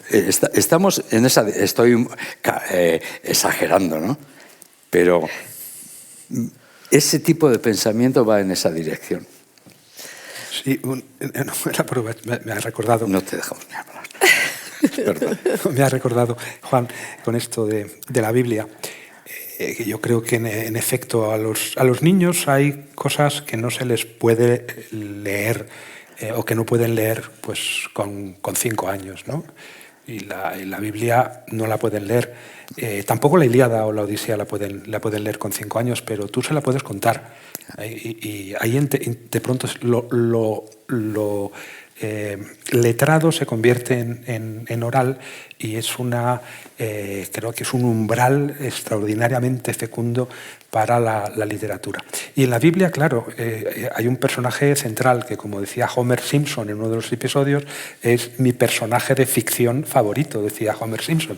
Estamos en esa... Estoy exagerando, ¿no? Pero ese tipo de pensamiento va en esa dirección. Sí, la prueba me ha recordado... No te dejamos ni hablar. Perdón. Me ha recordado, Juan, con esto de la Biblia, que yo creo que en efecto a los niños hay cosas que no se les puede leer o que no pueden leer pues con 5 años, ¿no? Y la Biblia no la pueden leer. Tampoco la Ilíada o la Odisea la pueden leer con 5 años, pero tú se la puedes contar. Y ahí de pronto lo letrado se convierte en oral y es creo que es un umbral extraordinariamente fecundo para la literatura. Y en la Biblia, claro, hay un personaje central que, como decía Homer Simpson en uno de los episodios, es mi personaje de ficción favorito, decía Homer Simpson.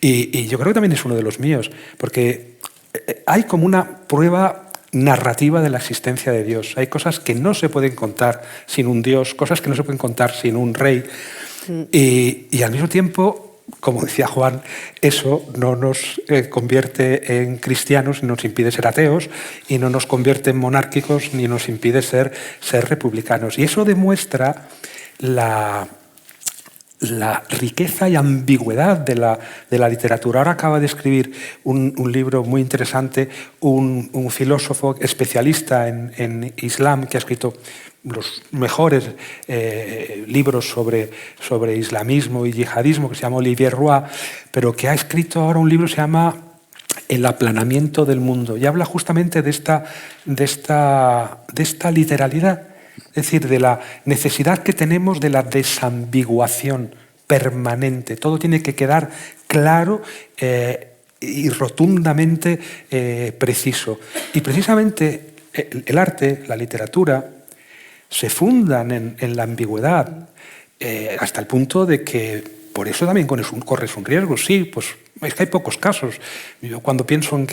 Y yo creo que también es uno de los míos, porque hay como una prueba narrativa de la existencia de Dios. Hay cosas que no se pueden contar sin un Dios, cosas que no se pueden contar sin un rey. Y al mismo tiempo, como decía Juan, eso no nos convierte en cristianos, ni nos impide ser ateos, y no nos convierte en monárquicos, ni nos impide ser republicanos. Y eso demuestra la riqueza y ambigüedad de la literatura. Ahora acaba de escribir un libro muy interesante, un filósofo especialista en Islam, que ha escrito los mejores libros sobre islamismo y yihadismo, que se llama Olivier Roy, pero que ha escrito ahora un libro que se llama El aplanamiento del mundo, y habla justamente de esta literalidad. Es decir, de la necesidad que tenemos de la desambiguación permanente. Todo tiene que quedar claro y rotundamente preciso. Y precisamente el arte, la literatura, se fundan en la ambigüedad hasta el punto de que por eso también corres un riesgo. Sí, pues es que hay pocos casos. Yo cuando pienso en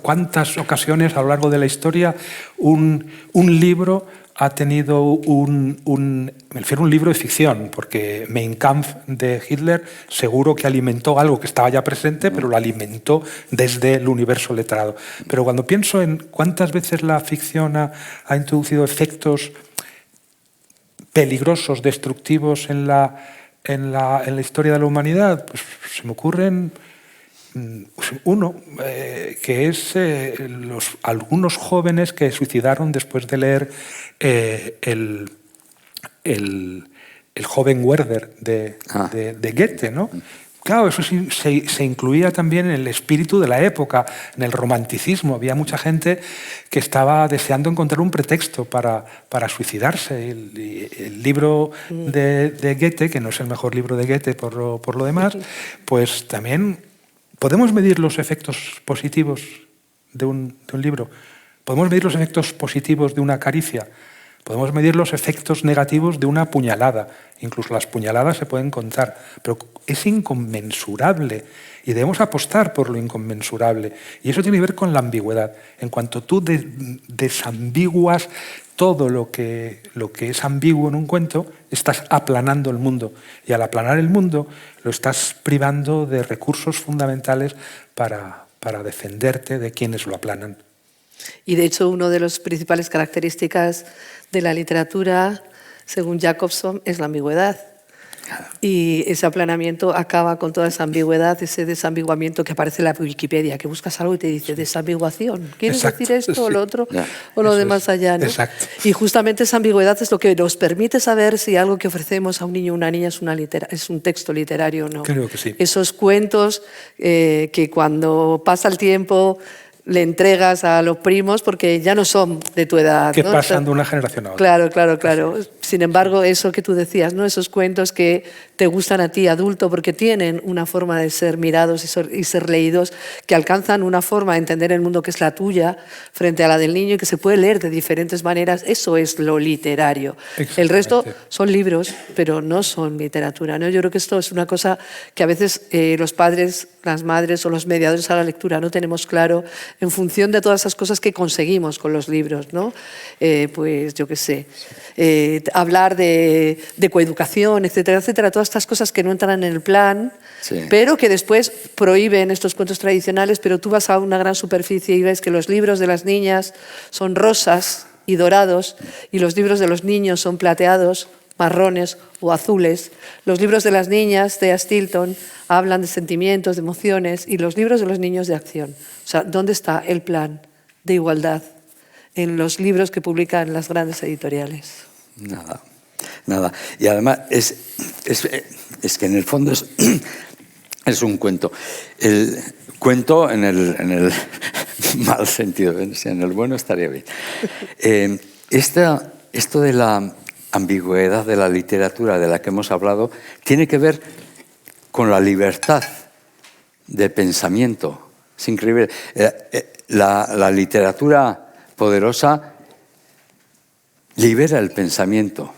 cuántas ocasiones a lo largo de la historia un libro ha tenido me refiero a un libro de ficción, porque Mein Kampf de Hitler seguro que alimentó algo que estaba ya presente, pero lo alimentó desde el universo letrado. Pero cuando pienso en cuántas veces la ficción ha introducido efectos peligrosos, destructivos en la historia de la humanidad, pues se me ocurren uno, que es algunos jóvenes que se suicidaron después de leer el joven Werther de Goethe, ¿no? Claro, eso se incluía también en el espíritu de la época, en el romanticismo. Había mucha gente que estaba deseando encontrar un pretexto para suicidarse. El libro de Goethe, que no es el mejor libro de Goethe por lo demás, pues también podemos medir los efectos positivos de un libro. Podemos medir los efectos positivos de una caricia. Podemos medir los efectos negativos de una puñalada. Incluso las puñaladas se pueden contar, pero es inconmensurable y debemos apostar por lo inconmensurable. Y eso tiene que ver con la ambigüedad. En cuanto tú desambiguas todo lo que es ambiguo en un cuento, estás aplanando el mundo. Y al aplanar el mundo, lo estás privando de recursos fundamentales para defenderte de quienes lo aplanan. Y de hecho, una de las principales características de la literatura, según Jacobson, es la ambigüedad. Y ese aplanamiento acaba con toda esa ambigüedad, ese desambiguamiento que aparece en la Wikipedia, que buscas algo y te dice desambiguación. ¿Quieres decir esto o lo otro o lo de más allá? ¿No? Exacto. Y justamente esa ambigüedad es lo que nos permite saber si algo que ofrecemos a un niño o una niña es un texto literario o no. Creo que sí. Esos cuentos que cuando pasa el tiempo le entregas a los primos porque ya no son de tu edad. Que ¿no? pasan de una generación a otra. Claro. Sin embargo, eso que tú decías, ¿no? Esos cuentos que te gustan a ti, adulto, porque tienen una forma de ser mirados y ser leídos, que alcanzan una forma de entender el mundo que es la tuya frente a la del niño y que se puede leer de diferentes maneras, eso es lo literario. El resto son libros, pero no son literatura, ¿no? Yo creo que esto es una cosa que a veces los padres, las madres o los mediadores a la lectura no tenemos claro en función de todas esas cosas que conseguimos con los libros, ¿no? Pues yo qué sé, hablar de coeducación, etcétera, etcétera, todas estas cosas que no entran en el plan, Sí. pero que después prohíben estos cuentos tradicionales, pero tú vas a una gran superficie y ves que los libros de las niñas son rosas y dorados y los libros de los niños son plateados, marrones o azules. Los libros de las niñas de Stilton hablan de sentimientos, de emociones y los libros de los niños de acción. O sea, ¿dónde está el plan de igualdad en los libros que publican las grandes editoriales? Nada, nada. Y además es que en el fondo es un cuento. El cuento en el mal sentido, en el bueno estaría bien. Esto de la ambigüedad de la literatura de la que hemos hablado tiene que ver con la libertad de pensamiento. Es increíble. La literatura poderosa libera el pensamiento.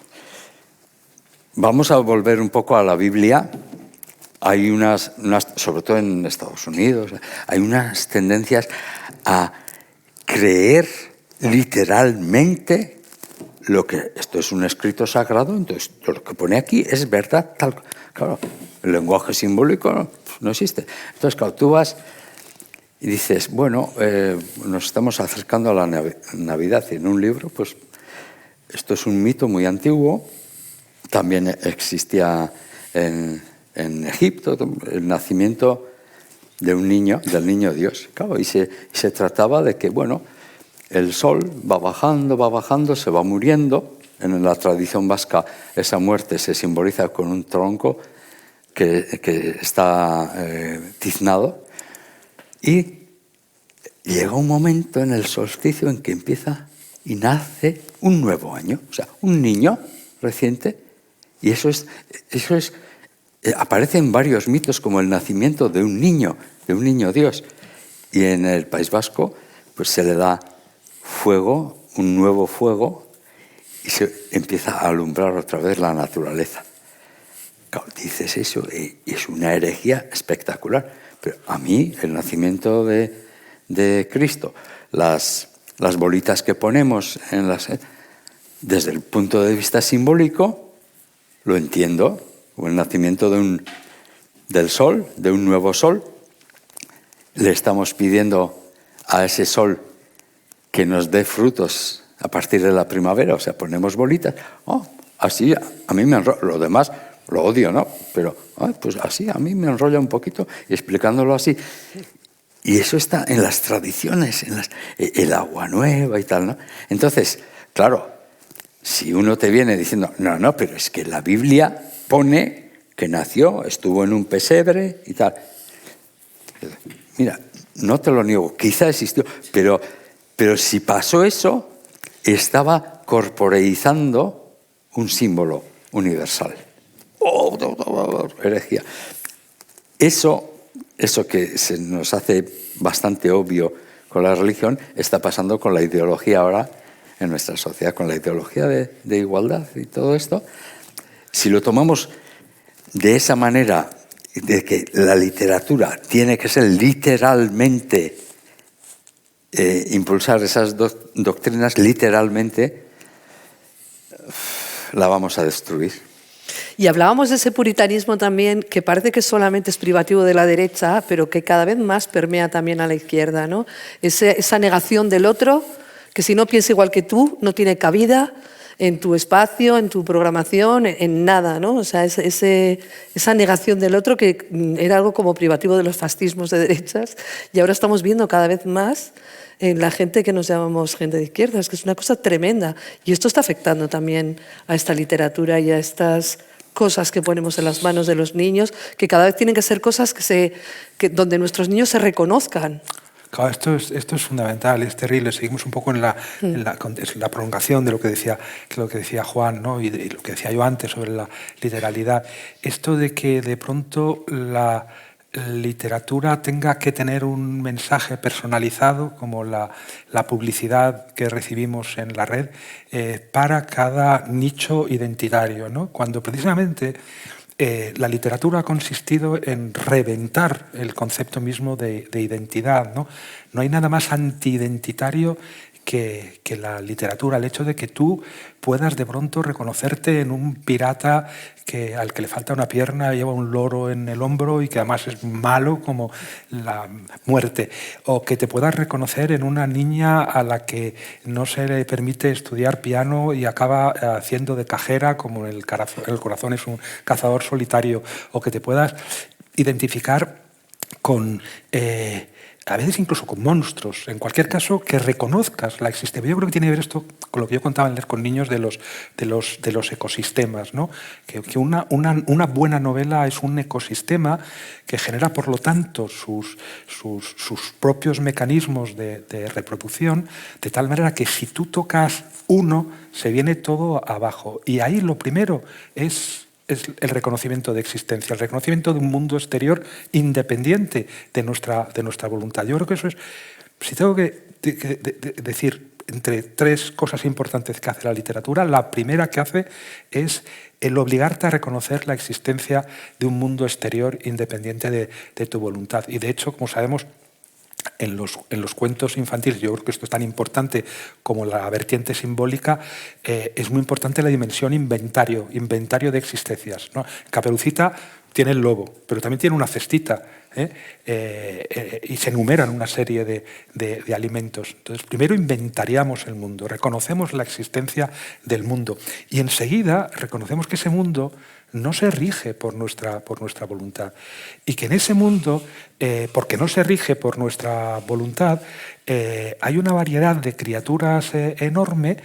Vamos a volver un poco a la Biblia. Hay unas, sobre todo en Estados Unidos, hay unas tendencias a creer literalmente lo que esto es un escrito sagrado, entonces lo que pone aquí es verdad, tal. Claro, el lenguaje simbólico no existe. Entonces, claro, tú vas y dices, bueno, nos estamos acercando a la Navidad y en un libro, pues esto es un mito muy antiguo, también existía en Egipto el nacimiento de un niño, del niño Dios. Claro, y se trataba de que, bueno, el sol va bajando, se va muriendo. En la tradición vasca esa muerte se simboliza con un tronco que está tiznado. Y llega un momento en el solsticio en que empieza y nace un nuevo año, o sea, un niño reciente. Y eso es aparece en varios mitos como el nacimiento de un niño Dios. Y en el País Vasco pues se le da fuego, un nuevo fuego, y se empieza a alumbrar otra vez la naturaleza. Claro, dices eso y es una herejía espectacular. Pero a mí el nacimiento de Cristo, las bolitas que ponemos desde el punto de vista simbólico, lo entiendo, como el nacimiento del sol, de un nuevo sol. Le estamos pidiendo a ese sol que nos dé frutos a partir de la primavera, o sea, ponemos bolitas. Así a mí me enrolla, lo demás lo odio, ¿no? Pero pues así a mí me enrolla un poquito, y explicándolo así. Y eso está en las tradiciones, el agua nueva y tal, ¿no? Entonces, claro, si uno te viene diciendo, no, pero es que la Biblia pone que nació, estuvo en un pesebre y tal. Mira, no te lo niego, quizá existió, pero si pasó eso, estaba corporeizando un símbolo universal. Herejía. Eso que se nos hace bastante obvio con la religión, está pasando con la ideología ahora en nuestra sociedad, con la ideología de igualdad y todo esto. Si lo tomamos de esa manera, de que la literatura tiene que ser literalmente, impulsar esas doctrinas literalmente, la vamos a destruir. Y hablábamos de ese puritanismo también, que parece que solamente es privativo de la derecha, pero que cada vez más permea también a la izquierda, ¿no? Esa negación del otro, que si no piensa igual que tú, no tiene cabida en tu espacio, en tu programación, en nada, ¿no? O sea, esa negación del otro que era algo como privativo de los fascismos de derechas, y ahora estamos viendo cada vez más en la gente que nos llamamos gente de izquierdas, que es una cosa tremenda. Y esto está afectando también a esta literatura y a estas cosas que ponemos en las manos de los niños, que cada vez tienen que ser cosas donde nuestros niños se reconozcan. Claro, esto es fundamental, es terrible. Seguimos un poco en la prolongación de lo que decía Juan, ¿no? y lo que decía yo antes sobre la literalidad. Esto de que de pronto la literatura tenga que tener un mensaje personalizado, como la publicidad que recibimos en la red, para cada nicho identitario, ¿no? Cuando precisamente la literatura ha consistido en reventar el concepto mismo de identidad, ¿no? No hay nada más antiidentitario que la literatura, el hecho de que tú puedas de pronto reconocerte en un pirata al que le falta una pierna, lleva un loro en el hombro y que además es malo como la muerte, o que te puedas reconocer en una niña a la que no se le permite estudiar piano y acaba haciendo de cajera como el corazón es un cazador solitario, o que te puedas identificar con... a veces incluso con monstruos. En cualquier caso, que reconozcas la existencia. Yo creo que tiene que ver esto con lo que yo contaba en Leer con niños de los ecosistemas, ¿no? Que una buena novela es un ecosistema que genera, por lo tanto, sus propios mecanismos de reproducción, de tal manera que si tú tocas uno, se viene todo abajo. Y ahí lo primero es el reconocimiento de existencia, el reconocimiento de un mundo exterior independiente de nuestra voluntad. Yo creo que eso es, si tengo que decir entre tres cosas importantes que hace la literatura, la primera que hace es el obligarte a reconocer la existencia de un mundo exterior independiente de tu voluntad. Y de hecho, como sabemos, en los cuentos infantiles, yo creo que esto es tan importante como la vertiente simbólica, es muy importante la dimensión inventario de existencias, ¿no? Caperucita tiene el lobo, pero también tiene una cestita, y se enumeran una serie de alimentos. Entonces, primero inventariamos el mundo, reconocemos la existencia del mundo y enseguida reconocemos que ese mundo no se rige por nuestra voluntad y que en ese mundo, porque no se rige por nuestra voluntad, hay una variedad de criaturas enorme,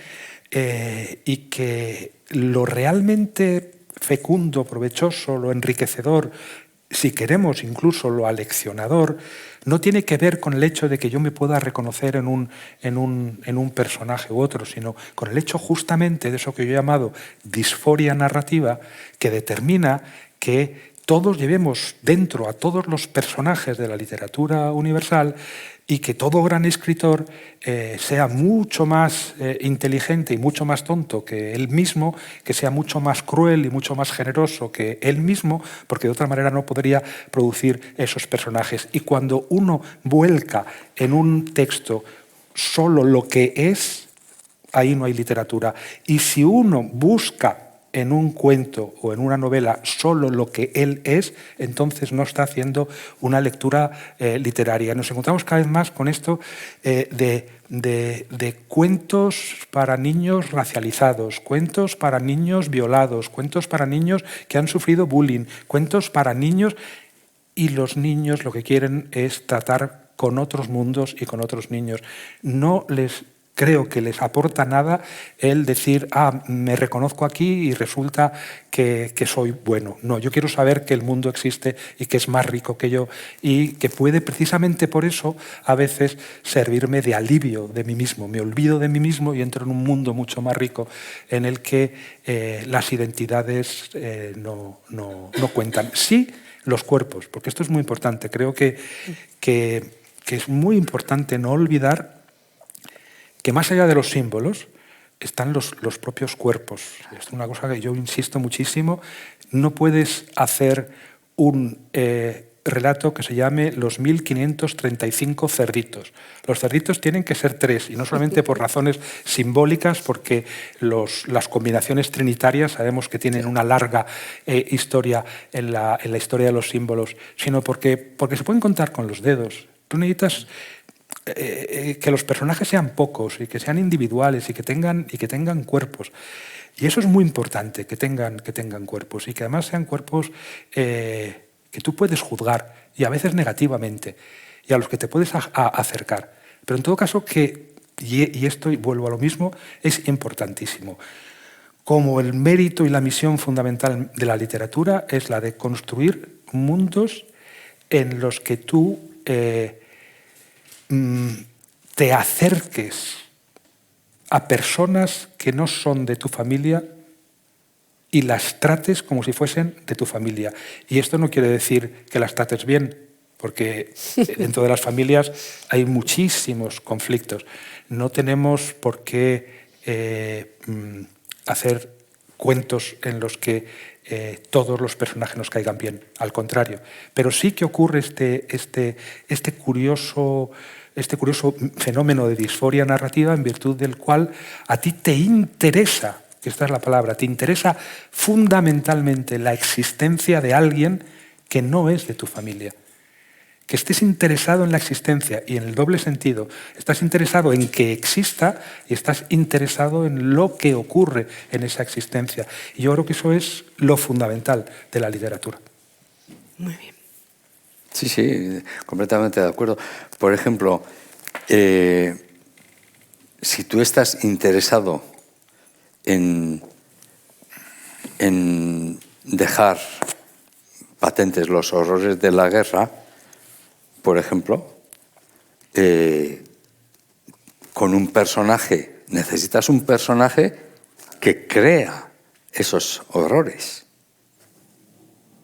y que lo realmente fecundo, provechoso, lo enriquecedor, si queremos incluso lo aleccionador, no tiene que ver con el hecho de que yo me pueda reconocer en un personaje u otro, sino con el hecho justamente de eso que yo he llamado disforia narrativa, que determina que todos llevemos dentro a todos los personajes de la literatura universal y que todo gran escritor sea mucho más inteligente y mucho más tonto que él mismo, que sea mucho más cruel y mucho más generoso que él mismo, porque de otra manera no podría producir esos personajes. Y cuando uno vuelca en un texto solo lo que es, ahí no hay literatura. Y si uno busca en un cuento o en una novela solo lo que él es, entonces no está haciendo una lectura literaria. Nos encontramos cada vez más con esto de cuentos para niños racializados, cuentos para niños violados, cuentos para niños que han sufrido bullying, cuentos para niños, y los niños lo que quieren es tratar con otros mundos y con otros niños. No les creo que les aporta nada el decir, me reconozco aquí y resulta que soy bueno. No, yo quiero saber que el mundo existe y que es más rico que yo y que puede precisamente por eso a veces servirme de alivio de mí mismo. Me olvido de mí mismo y entro en un mundo mucho más rico en el que las identidades no cuentan. Sí, los cuerpos, porque esto es muy importante. Creo que es muy importante no olvidar que más allá de los símbolos están los propios cuerpos. Es una cosa que yo insisto muchísimo. No puedes hacer un relato que se llame Los 1535 cerditos. Los cerditos tienen que ser 3, y no solamente por razones simbólicas, porque las combinaciones trinitarias sabemos que tienen una larga historia en la historia de los símbolos, sino porque se pueden contar con los dedos. Tú necesitas que los personajes sean pocos y que sean individuales y que tengan cuerpos. Y eso es muy importante, que tengan cuerpos y que además sean cuerpos que tú puedes juzgar, y a veces negativamente, y a los que te puedes acercar. Pero en todo caso, y esto, y vuelvo a lo mismo, es importantísimo. Como el mérito y la misión fundamental de la literatura es la de construir mundos en los que tú te acerques a personas que no son de tu familia y las trates como si fuesen de tu familia. Y esto no quiere decir que las trates bien, porque dentro de las familias hay muchísimos conflictos. No tenemos por qué hacer cuentos en los que todos los personajes nos caigan bien, al contrario. Pero sí que ocurre este curioso fenómeno de disforia narrativa en virtud del cual a ti te interesa, que esta es la palabra, te interesa fundamentalmente la existencia de alguien que no es de tu familia. Que estés interesado en la existencia y en el doble sentido. Estás interesado en que exista y estás interesado en lo que ocurre en esa existencia. Y yo creo que eso es lo fundamental de la literatura. Muy bien. Sí, sí, completamente de acuerdo. Por ejemplo, si tú estás interesado en dejar patentes los horrores de la guerra, por ejemplo, con un personaje, necesitas un personaje que crea esos horrores.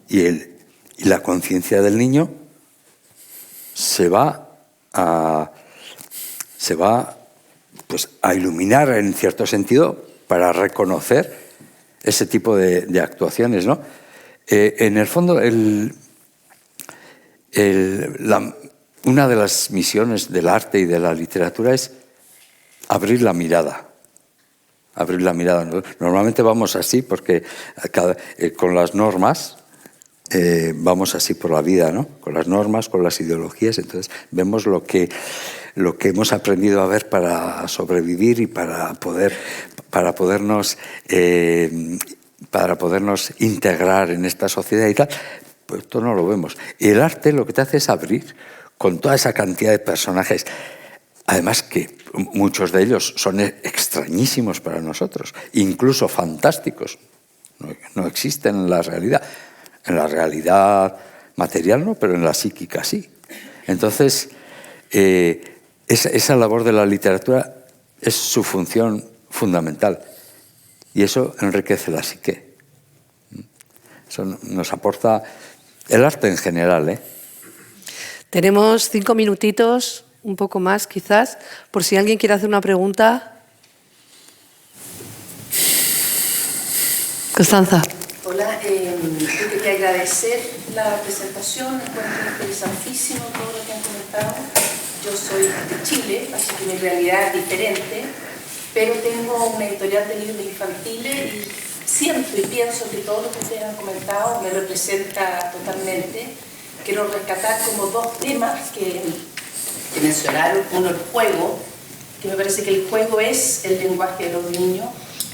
Y la conciencia del niño se va pues, a iluminar en cierto sentido para reconocer ese tipo de actuaciones, ¿no? En el fondo, una de las misiones del arte y de la literatura es abrir la mirada. Abrir la mirada. Normalmente vamos así porque con las normas vamos así por la vida, ¿no? Con las normas, con las ideologías. Entonces vemos lo que hemos aprendido a ver para sobrevivir y para podernos integrar en esta sociedad y tal. Pues esto no lo vemos. Y el arte lo que te hace es abrir con toda esa cantidad de personajes. Además que muchos de ellos son extrañísimos para nosotros, incluso fantásticos. No existen en la realidad. En la realidad material no, pero en la psíquica sí. Entonces, esa labor de la literatura es su función fundamental. Y eso enriquece la psique. Eso nos aporta el arte en general, ¿eh? Tenemos 5 minutitos, un poco más quizás, por si alguien quiere hacer una pregunta. Constanza. Hola, yo quería agradecer la presentación, me encuentro interesantísimo todo lo que han comentado. Yo soy de Chile, así que mi realidad es diferente, pero tengo una editorial de libros infantiles y siento y pienso que todo lo que ustedes han comentado me representa totalmente. Quiero rescatar como 2 temas que mencionaron. Uno, el juego, que me parece que el juego es el lenguaje de los niños,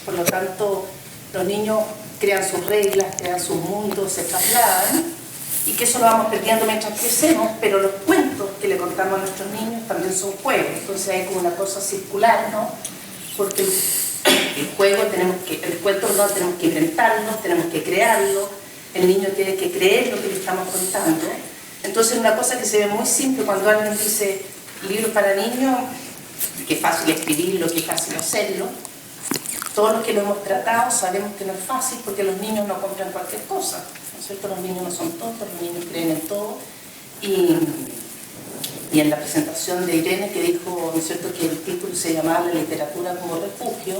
por lo tanto los niños crean sus reglas, crean sus mundos, se trasladan, y que eso lo vamos perdiendo mientras crecemos, pero los cuentos que le contamos a nuestros niños también son juegos, entonces hay como una cosa circular, ¿no? Porque el cuento tenemos que inventarlo, tenemos que crearlo, el niño tiene que creer lo que le estamos contando. Entonces una cosa que se ve muy simple cuando alguien dice libros para niños, que es fácil escribirlo, que es fácil hacerlo. Todos los que lo hemos tratado sabemos que no es fácil porque los niños no compran cualquier cosa, ¿no es cierto? Los niños no son tontos, los niños creen en todo. Y en la presentación de Irene, que dijo, ¿no es cierto?, que el título se llamaba La literatura como refugio,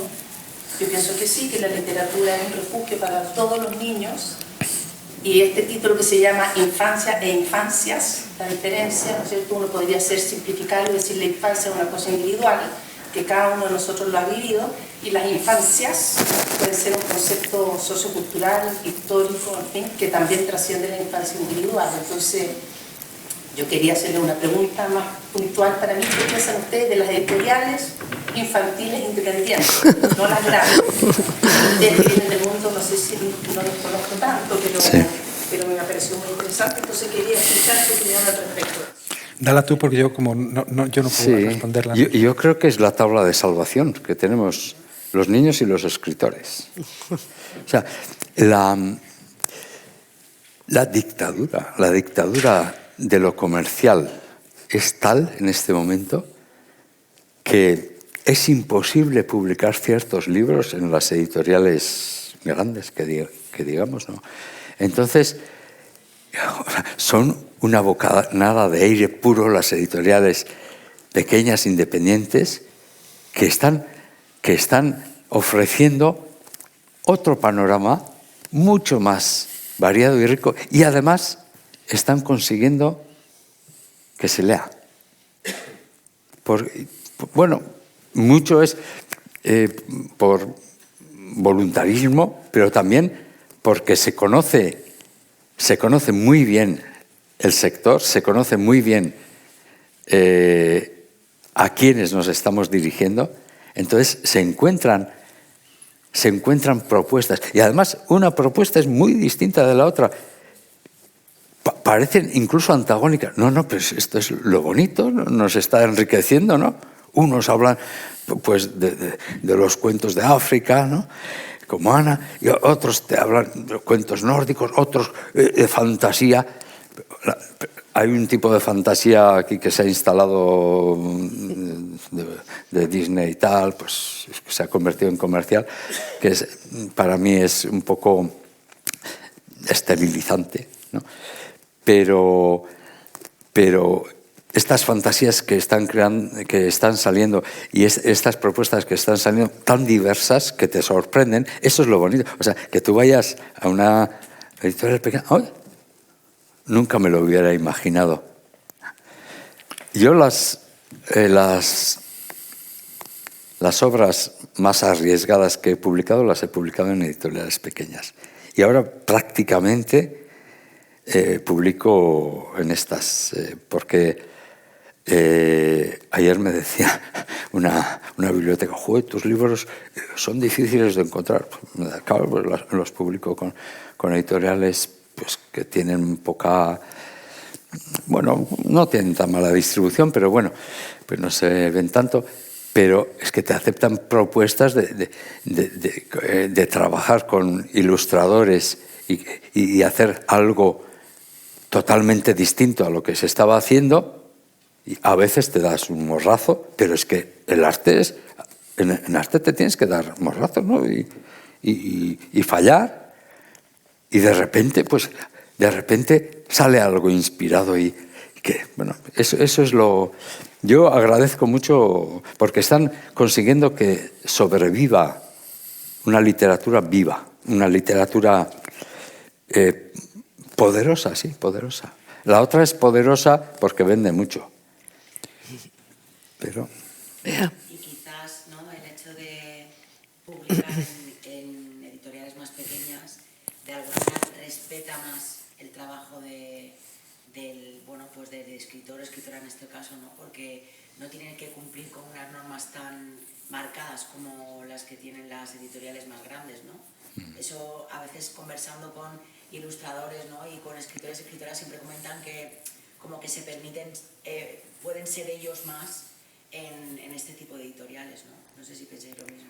yo pienso que sí, que la literatura es un refugio para todos los niños. Y este título que se llama Infancia e Infancias, la diferencia, ¿no es cierto?, uno podría simplificarlo y decir la infancia es una cosa individual, que cada uno de nosotros lo ha vivido, y las infancias pueden ser un concepto sociocultural, histórico, en fin, que también trasciende la infancia individual. Entonces, yo quería hacerle una pregunta más puntual para mí. ¿Qué piensan ustedes de las editoriales infantiles independientes? No las grandes. Ustedes que vienen del mundo, no sé si no los conozco tanto, pero me pareció muy interesante, entonces quería escuchar su opinión al respecto. Dala tú, porque yo no puedo responderla. Yo creo que es la tabla de salvación que tenemos los niños y los escritores. O sea, la dictadura de lo comercial es tal en este momento que es imposible publicar ciertos libros en las editoriales grandes, que digamos, ¿no? Entonces, son una bocanada de aire puro las editoriales pequeñas, independientes, que están ofreciendo otro panorama mucho más variado y rico, y además están consiguiendo que se lea. Bueno, mucho es por voluntarismo, pero también porque se conoce muy bien el sector, se conoce muy bien a quienes nos estamos dirigiendo, entonces se encuentran propuestas. Y además una propuesta es muy distinta de la otra. Parecen incluso antagónicas. No, pero esto es lo bonito, ¿no? Nos está enriqueciendo, ¿no? Unos hablan pues, de los cuentos de África, ¿no? Como Ana, y otros te hablan de cuentos nórdicos, otros de fantasía. Hay un tipo de fantasía aquí que se ha instalado de Disney y tal, pues se ha convertido en comercial, que para mí es un poco esterilizante, ¿no? Pero estas fantasías que están saliendo y estas propuestas que están saliendo tan diversas que te sorprenden, eso es lo bonito. O sea, que tú vayas a una editorial pequeña, ¡ay! Nunca me lo hubiera imaginado. Yo las obras más arriesgadas que he publicado las he publicado en editoriales pequeñas. Y ahora prácticamente publico en estas, porque ayer me decía una biblioteca, joder, tus libros son difíciles de encontrar. Claro, pues los publico con editoriales pues, que tienen poca... Bueno, no tienen tan mala distribución, pero bueno, pues no se ven tanto. Pero es que te aceptan propuestas de trabajar con ilustradores y hacer algo totalmente distinto a lo que se estaba haciendo, y a veces te das un morrazo, pero es que el arte es... En arte te tienes que dar morrazos, ¿no? Y fallar, y de repente sale algo inspirado y que, bueno, eso es lo... Yo agradezco mucho porque están consiguiendo que sobreviva una literatura viva, una literatura poderosa, sí, poderosa. La otra es poderosa porque vende mucho. Pero... Y quizás, ¿no?, el hecho de publicar en editoriales más pequeñas de alguna manera respeta más el trabajo del escritor o escritora en este caso, ¿no? Porque no tienen que cumplir con unas normas tan marcadas como las que tienen las editoriales más grandes, ¿no? Eso a veces conversando con ilustradores, ¿no?, y con escritores y escritoras siempre comentan que como que se permiten, pueden ser ellos más en este tipo de editoriales, ¿no? No sé si pensáis lo mismo.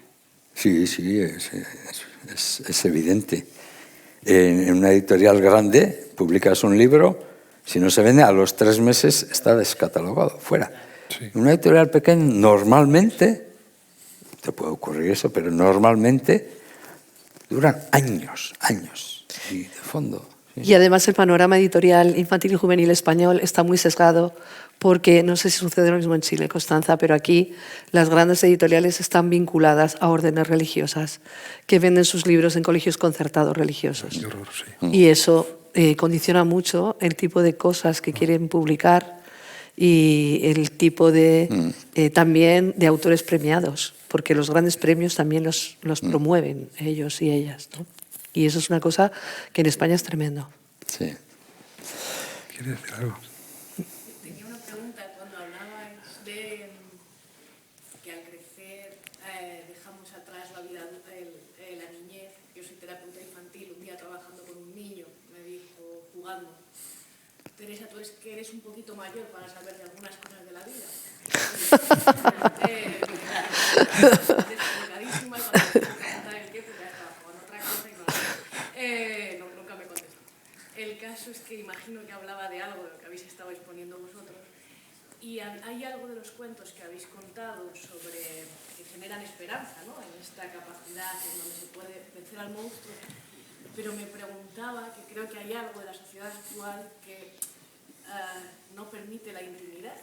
Sí, es evidente. En una editorial grande publicas un libro, si no se vende, a los 3 meses está descatalogado, fuera. Sí. En una editorial pequeña, normalmente, te puede ocurrir eso, pero normalmente duran años, y de fondo. Sí. Y además el panorama editorial infantil y juvenil español está muy sesgado porque, no sé si sucede lo mismo en Chile, Constanza, pero aquí las grandes editoriales están vinculadas a órdenes religiosas que venden sus libros en colegios concertados religiosos. Qué horror, sí. Y eso condiciona mucho el tipo de cosas que quieren publicar y el tipo de también de autores premiados, porque los grandes premios también los promueven ellos y ellas, ¿no? Y eso es una cosa que en España es tremendo. Sí. ¿Quieres decir algo? Tenía una pregunta cuando hablabais de que al crecer dejamos atrás la vida adulta, la niñez. Yo soy terapeuta infantil, un día trabajando con un niño me dijo, jugando, Teresa, tú eres un poquito mayor para saber de algunas cosas de la vida. Descolocadísima, y cuando me preguntar el qué, pues ya estaba jugando otra cosa y nunca me contestó. El caso es que imagino que hablaba de algo de lo que habéis estado exponiendo vosotros Y hay algo de los cuentos que habéis contado sobre que generan esperanza, ¿no? En esta capacidad en donde se puede vencer al monstruo. Pero me preguntaba, que creo que hay algo de la sociedad actual que no permite la intimidad.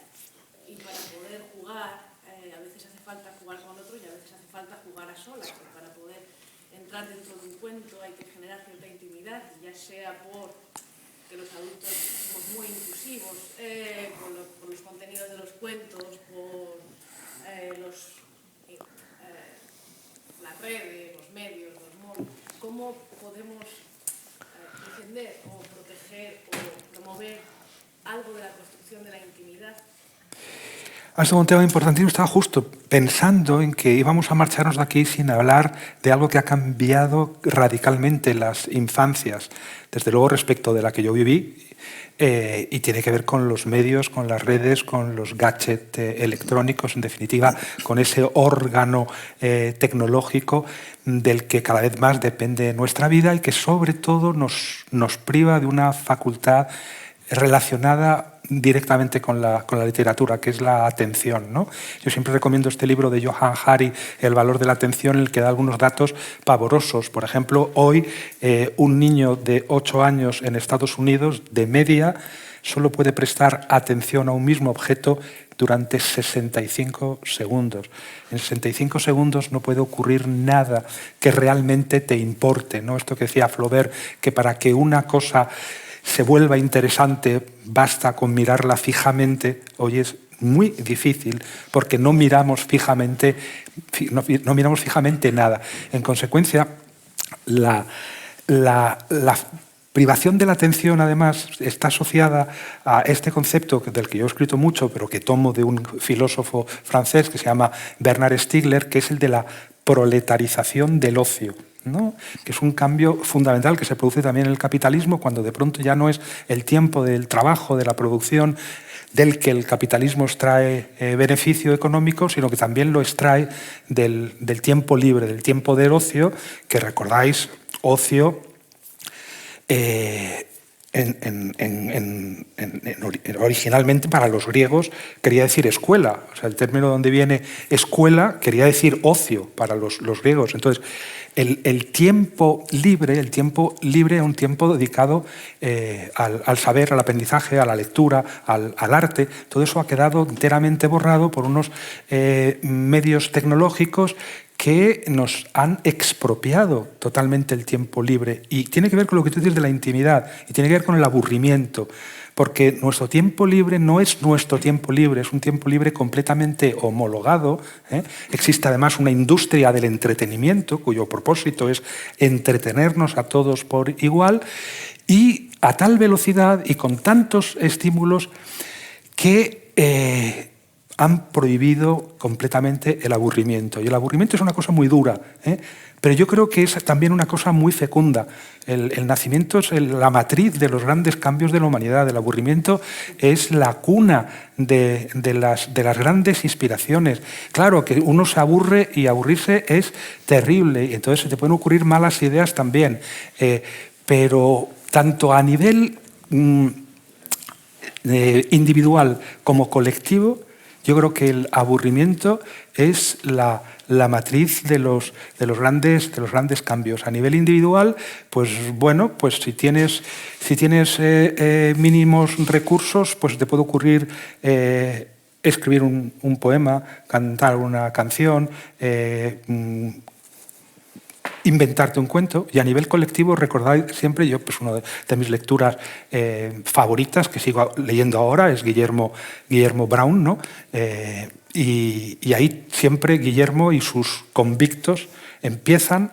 Y para poder jugar, a veces hace falta jugar con otro y a veces hace falta jugar a solas. Y para poder entrar dentro de un cuento hay que generar cierta intimidad, ya sea por que los adultos somos muy inclusivos por los contenidos de los cuentos, por las redes, los medios, los móviles. ¿Cómo podemos defender o proteger o promover algo de la construcción de la intimidad? Ha sido un tema importantísimo. Estaba justo pensando en que íbamos a marcharnos de aquí sin hablar de algo que ha cambiado radicalmente las infancias, desde luego respecto de la que yo viví, y tiene que ver con los medios, con las redes, con los gadgets electrónicos, en definitiva, con ese órgano tecnológico del que cada vez más depende nuestra vida y que sobre todo nos priva de una facultad relacionada directamente con la literatura, que es la atención, ¿no? Yo siempre recomiendo este libro de Johann Hari, El valor de la atención, en el que da algunos datos pavorosos. Por ejemplo, hoy un niño de 8 años en Estados Unidos, de media, solo puede prestar atención a un mismo objeto durante 65 segundos. En 65 segundos no puede ocurrir nada que realmente te importe, ¿no? Esto que decía Flaubert, que para que una cosa se vuelva interesante, basta con mirarla fijamente. Hoy es muy difícil porque no miramos fijamente nada. En consecuencia, la privación de la atención, además, está asociada a este concepto del que yo he escrito mucho, pero que tomo de un filósofo francés que se llama Bernard Stiegler, que es el de la proletarización del ocio, ¿no? Que es un cambio fundamental que se produce también en el capitalismo, cuando de pronto ya no es el tiempo del trabajo, de la producción, del que el capitalismo extrae beneficio económico, sino que también lo extrae del tiempo libre, del tiempo del ocio, que recordáis, ocio originalmente para los griegos quería decir escuela. O sea, el término donde viene escuela quería decir ocio para los griegos. Entonces, el tiempo libre es un tiempo dedicado al saber, al aprendizaje, a la lectura, al arte. Todo eso ha quedado enteramente borrado por unos medios tecnológicos que nos han expropiado totalmente el tiempo libre. Y tiene que ver con lo que tú dices de la intimidad, y tiene que ver con el aburrimiento, porque nuestro tiempo libre no es nuestro tiempo libre, es un tiempo libre completamente homologado. Existe además una industria del entretenimiento, cuyo propósito es entretenernos a todos por igual, y a tal velocidad y con tantos estímulos que han prohibido completamente el aburrimiento. Y el aburrimiento es una cosa muy dura, pero yo creo que es también una cosa muy fecunda. El nacimiento es la matriz de los grandes cambios de la humanidad. El aburrimiento es la cuna de las grandes inspiraciones. Claro que uno se aburre y aburrirse es terrible, y entonces se te pueden ocurrir malas ideas también. Pero tanto a nivel individual como colectivo, yo creo que el aburrimiento es la matriz de los grandes cambios. A nivel individual, pues bueno, pues si tienes mínimos recursos, pues te puede ocurrir escribir un poema, cantar una canción, inventarte un cuento. Y a nivel colectivo, recordad siempre, yo pues una de mis lecturas favoritas, que sigo leyendo ahora, es Guillermo Brown, ¿no? Y ahí siempre Guillermo y sus convictos empiezan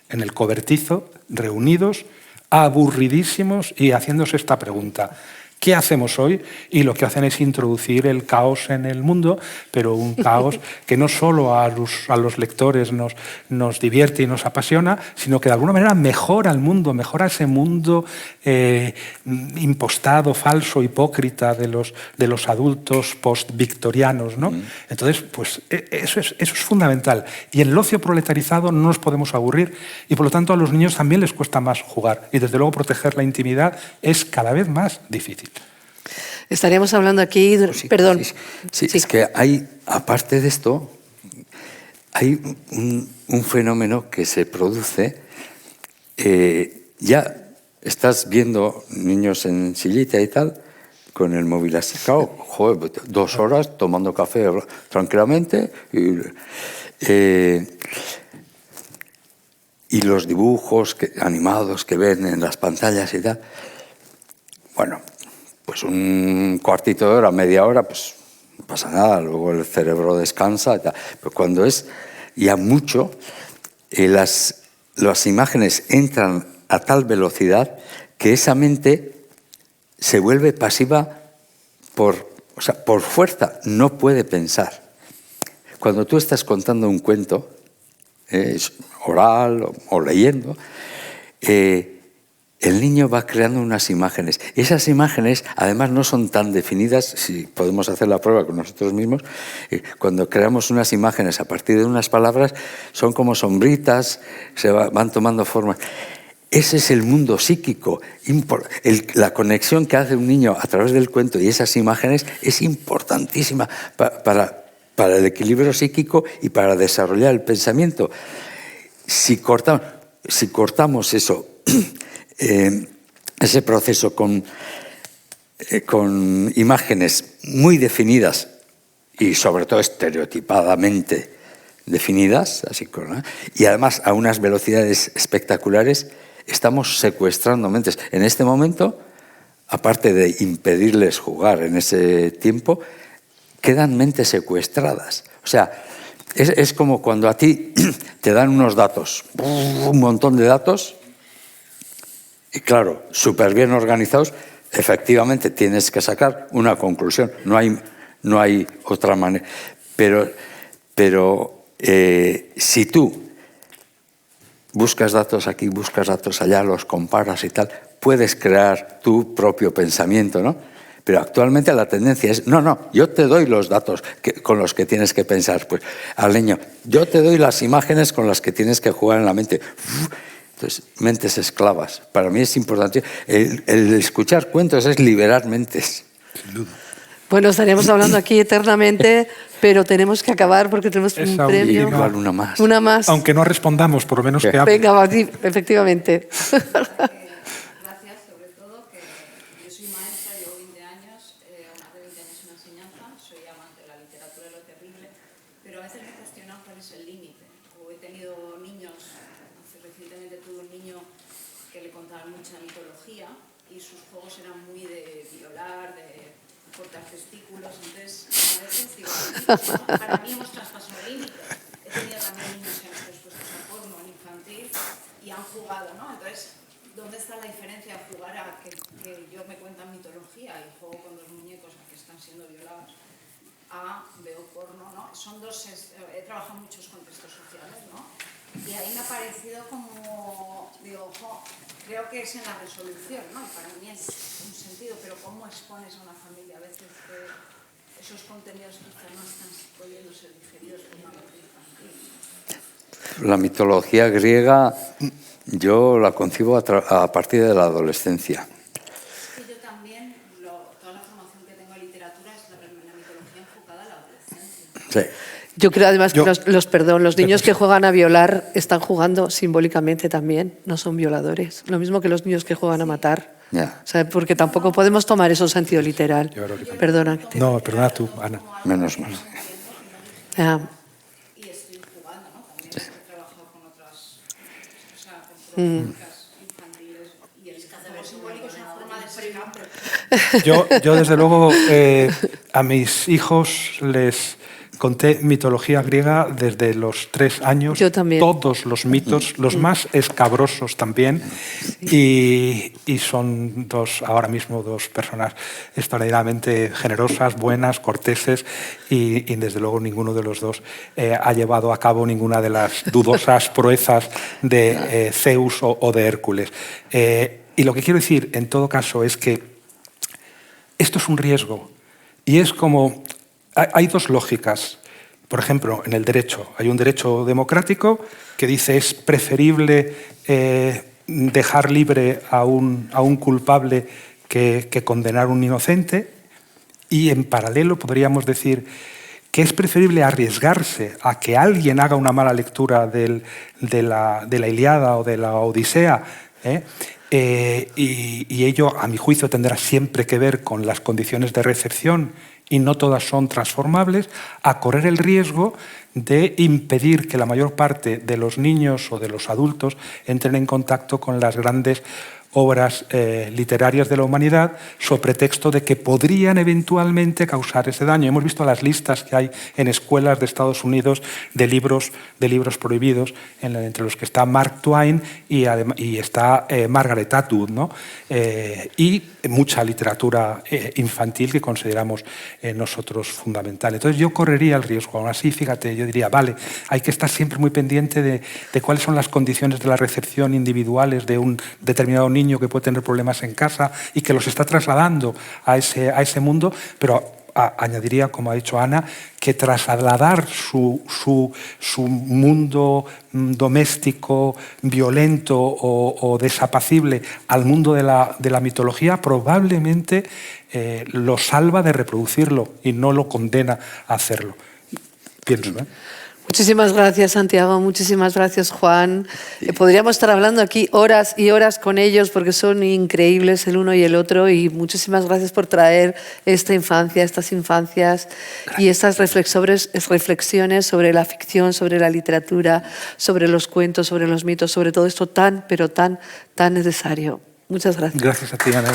en el cobertizo, reunidos, aburridísimos y haciéndose esta pregunta: ¿qué hacemos hoy? Y lo que hacen es introducir el caos en el mundo, pero un caos que no solo a los lectores nos divierte y nos apasiona, sino que de alguna manera mejora el mundo, mejora ese mundo impostado, falso, hipócrita de los adultos post-victorianos, ¿no? Entonces, pues eso es fundamental. Y en el ocio proletarizado no nos podemos aburrir, y por lo tanto a los niños también les cuesta más jugar. Y desde luego proteger la intimidad es cada vez más difícil. Estaríamos hablando aquí, Sí, perdón. Sí, es que hay, aparte de esto, hay un fenómeno que se produce. Ya estás viendo niños en sillita y tal, con el móvil así, claro, joder, 2 horas tomando café tranquilamente. Y los dibujos animados que ven en las pantallas y tal. Bueno, pues un cuartito de hora, media hora, pues no pasa nada, luego el cerebro descansa y tal. Pero cuando es ya mucho, las imágenes entran a tal velocidad que esa mente se vuelve pasiva por fuerza, no puede pensar. Cuando tú estás contando un cuento, oral o leyendo, el niño va creando unas imágenes. Esas imágenes, además, no son tan definidas, si podemos hacer la prueba con nosotros mismos. Cuando creamos unas imágenes a partir de unas palabras, son como sombritas, van tomando formas. Ese es el mundo psíquico. La conexión que hace un niño a través del cuento y esas imágenes es importantísima para el equilibrio psíquico y para desarrollar el pensamiento. Si cortamos eso, ese proceso con imágenes muy definidas y sobre todo estereotipadamente definidas, y además a unas velocidades espectaculares, estamos secuestrando mentes. En este momento, aparte de impedirles jugar en ese tiempo, quedan mentes secuestradas. O sea, es como cuando a ti te dan unos datos, un montón de datos, y claro, súper bien organizados, efectivamente tienes que sacar una conclusión. No hay otra manera. Pero si tú buscas datos aquí, buscas datos allá, los comparas y tal, puedes crear tu propio pensamiento, ¿no? Pero actualmente la tendencia es, no, yo te doy los datos con los que tienes que pensar. Pues al niño, yo te doy las imágenes con las que tienes que jugar en la mente. Entonces, mentes esclavas. Para mí es importante. El escuchar cuentos es liberar mentes. Sin duda. Bueno, estaríamos hablando aquí eternamente, pero tenemos que acabar porque tenemos un Esa premio. última. Igual una más. Una más. Aunque no respondamos, por lo menos que hable. Venga, va, sí, efectivamente. Gracias, sobre todo, que yo soy maestra, llevo 20 años, más de 20 años en enseñanza, soy amante de la literatura y lo terrible, pero a veces me cuestiono cuál es el límite. O he tenido niños, recientemente tuve un niño que le contaban mucha mitología y sus juegos eran muy de violar, de cortar testículos, entonces a veces digo, para mí hemos traspasado el límite. He tenido también niños que han estado expuestos a porno en infantil y han jugado, ¿no? Entonces, ¿dónde está la diferencia de jugar a que yo me cuentan mitología y juego con 2 muñecos que están siendo violados a veo porno, ¿no? Son dos, he trabajado en muchos contextos sociales, ¿no? Y ahí me ha parecido como, digo, creo que es en la resolución, ¿no? Y para mí es un sentido, pero ¿cómo expones a una familia a veces que esos contenidos quizás no están pudiendo ser digeridos por una mente infantil? La mitología griega yo la concibo a partir de la adolescencia. Sí, yo también, toda la formación que tengo en literatura es la mitología enfocada a la adolescencia. Sí. Yo creo además que los niños que juegan a violar están jugando simbólicamente también, no son violadores. Lo mismo que los niños que juegan a matar. Ya. O sea, porque tampoco podemos tomar eso en sentido literal. Yo creo que también. Perdona. No, perdona tú, Ana. Menos mal. Ya. Y estoy jugando, ¿no? También he trabajado con otras, o sea, con problemáticas infantiles y el juego simbólico es una forma de escape. Yo desde luego, a mis hijos les conté mitología griega desde los 3 años. Yo también. Todos los mitos, los más escabrosos también. Y son ahora mismo dos personas extraordinariamente generosas, buenas, corteses. Y desde luego ninguno de los dos ha llevado a cabo ninguna de las dudosas proezas de Zeus o de Hércules. Y lo que quiero decir, en todo caso, es que esto es un riesgo. Y es como... Hay 2 lógicas. Por ejemplo, en el derecho. Hay un derecho democrático que dice es preferible dejar libre a un culpable que condenar a un inocente. Y en paralelo podríamos decir que es preferible arriesgarse a que alguien haga una mala lectura de la Ilíada o de la Odisea, y ello, a mi juicio, tendrá siempre que ver con las condiciones de recepción y no todas son transformables, a correr el riesgo de impedir que la mayor parte de los niños o de los adultos entren en contacto con las grandes obras literarias de la humanidad, sobre pretexto de que podrían eventualmente causar ese daño. Hemos visto las listas que hay en escuelas de Estados Unidos de libros prohibidos, entre los que está Mark Twain y está Margaret Atwood, ¿no? Y mucha literatura infantil que consideramos nosotros fundamental. Entonces yo correría el riesgo. Aún así, fíjate, yo diría, vale, hay que estar siempre muy pendiente de cuáles son las condiciones de la recepción individuales de un determinado niño que puede tener problemas en casa y que los está trasladando a ese mundo, pero añadiría, como ha dicho Ana, que trasladar su mundo doméstico, violento o desapacible al mundo de la mitología probablemente lo salva de reproducirlo y no lo condena a hacerlo. Pienso, ¿eh? Muchísimas gracias, Santiago. Muchísimas gracias, Juan. Podríamos estar hablando aquí horas y horas con ellos porque son increíbles el uno y el otro, y muchísimas gracias por traer esta infancia, estas infancias y estas reflexiones sobre la ficción, sobre la literatura, sobre los cuentos, sobre los mitos, sobre todo esto tan, pero tan necesario. Muchas gracias. Gracias a ti, Ana.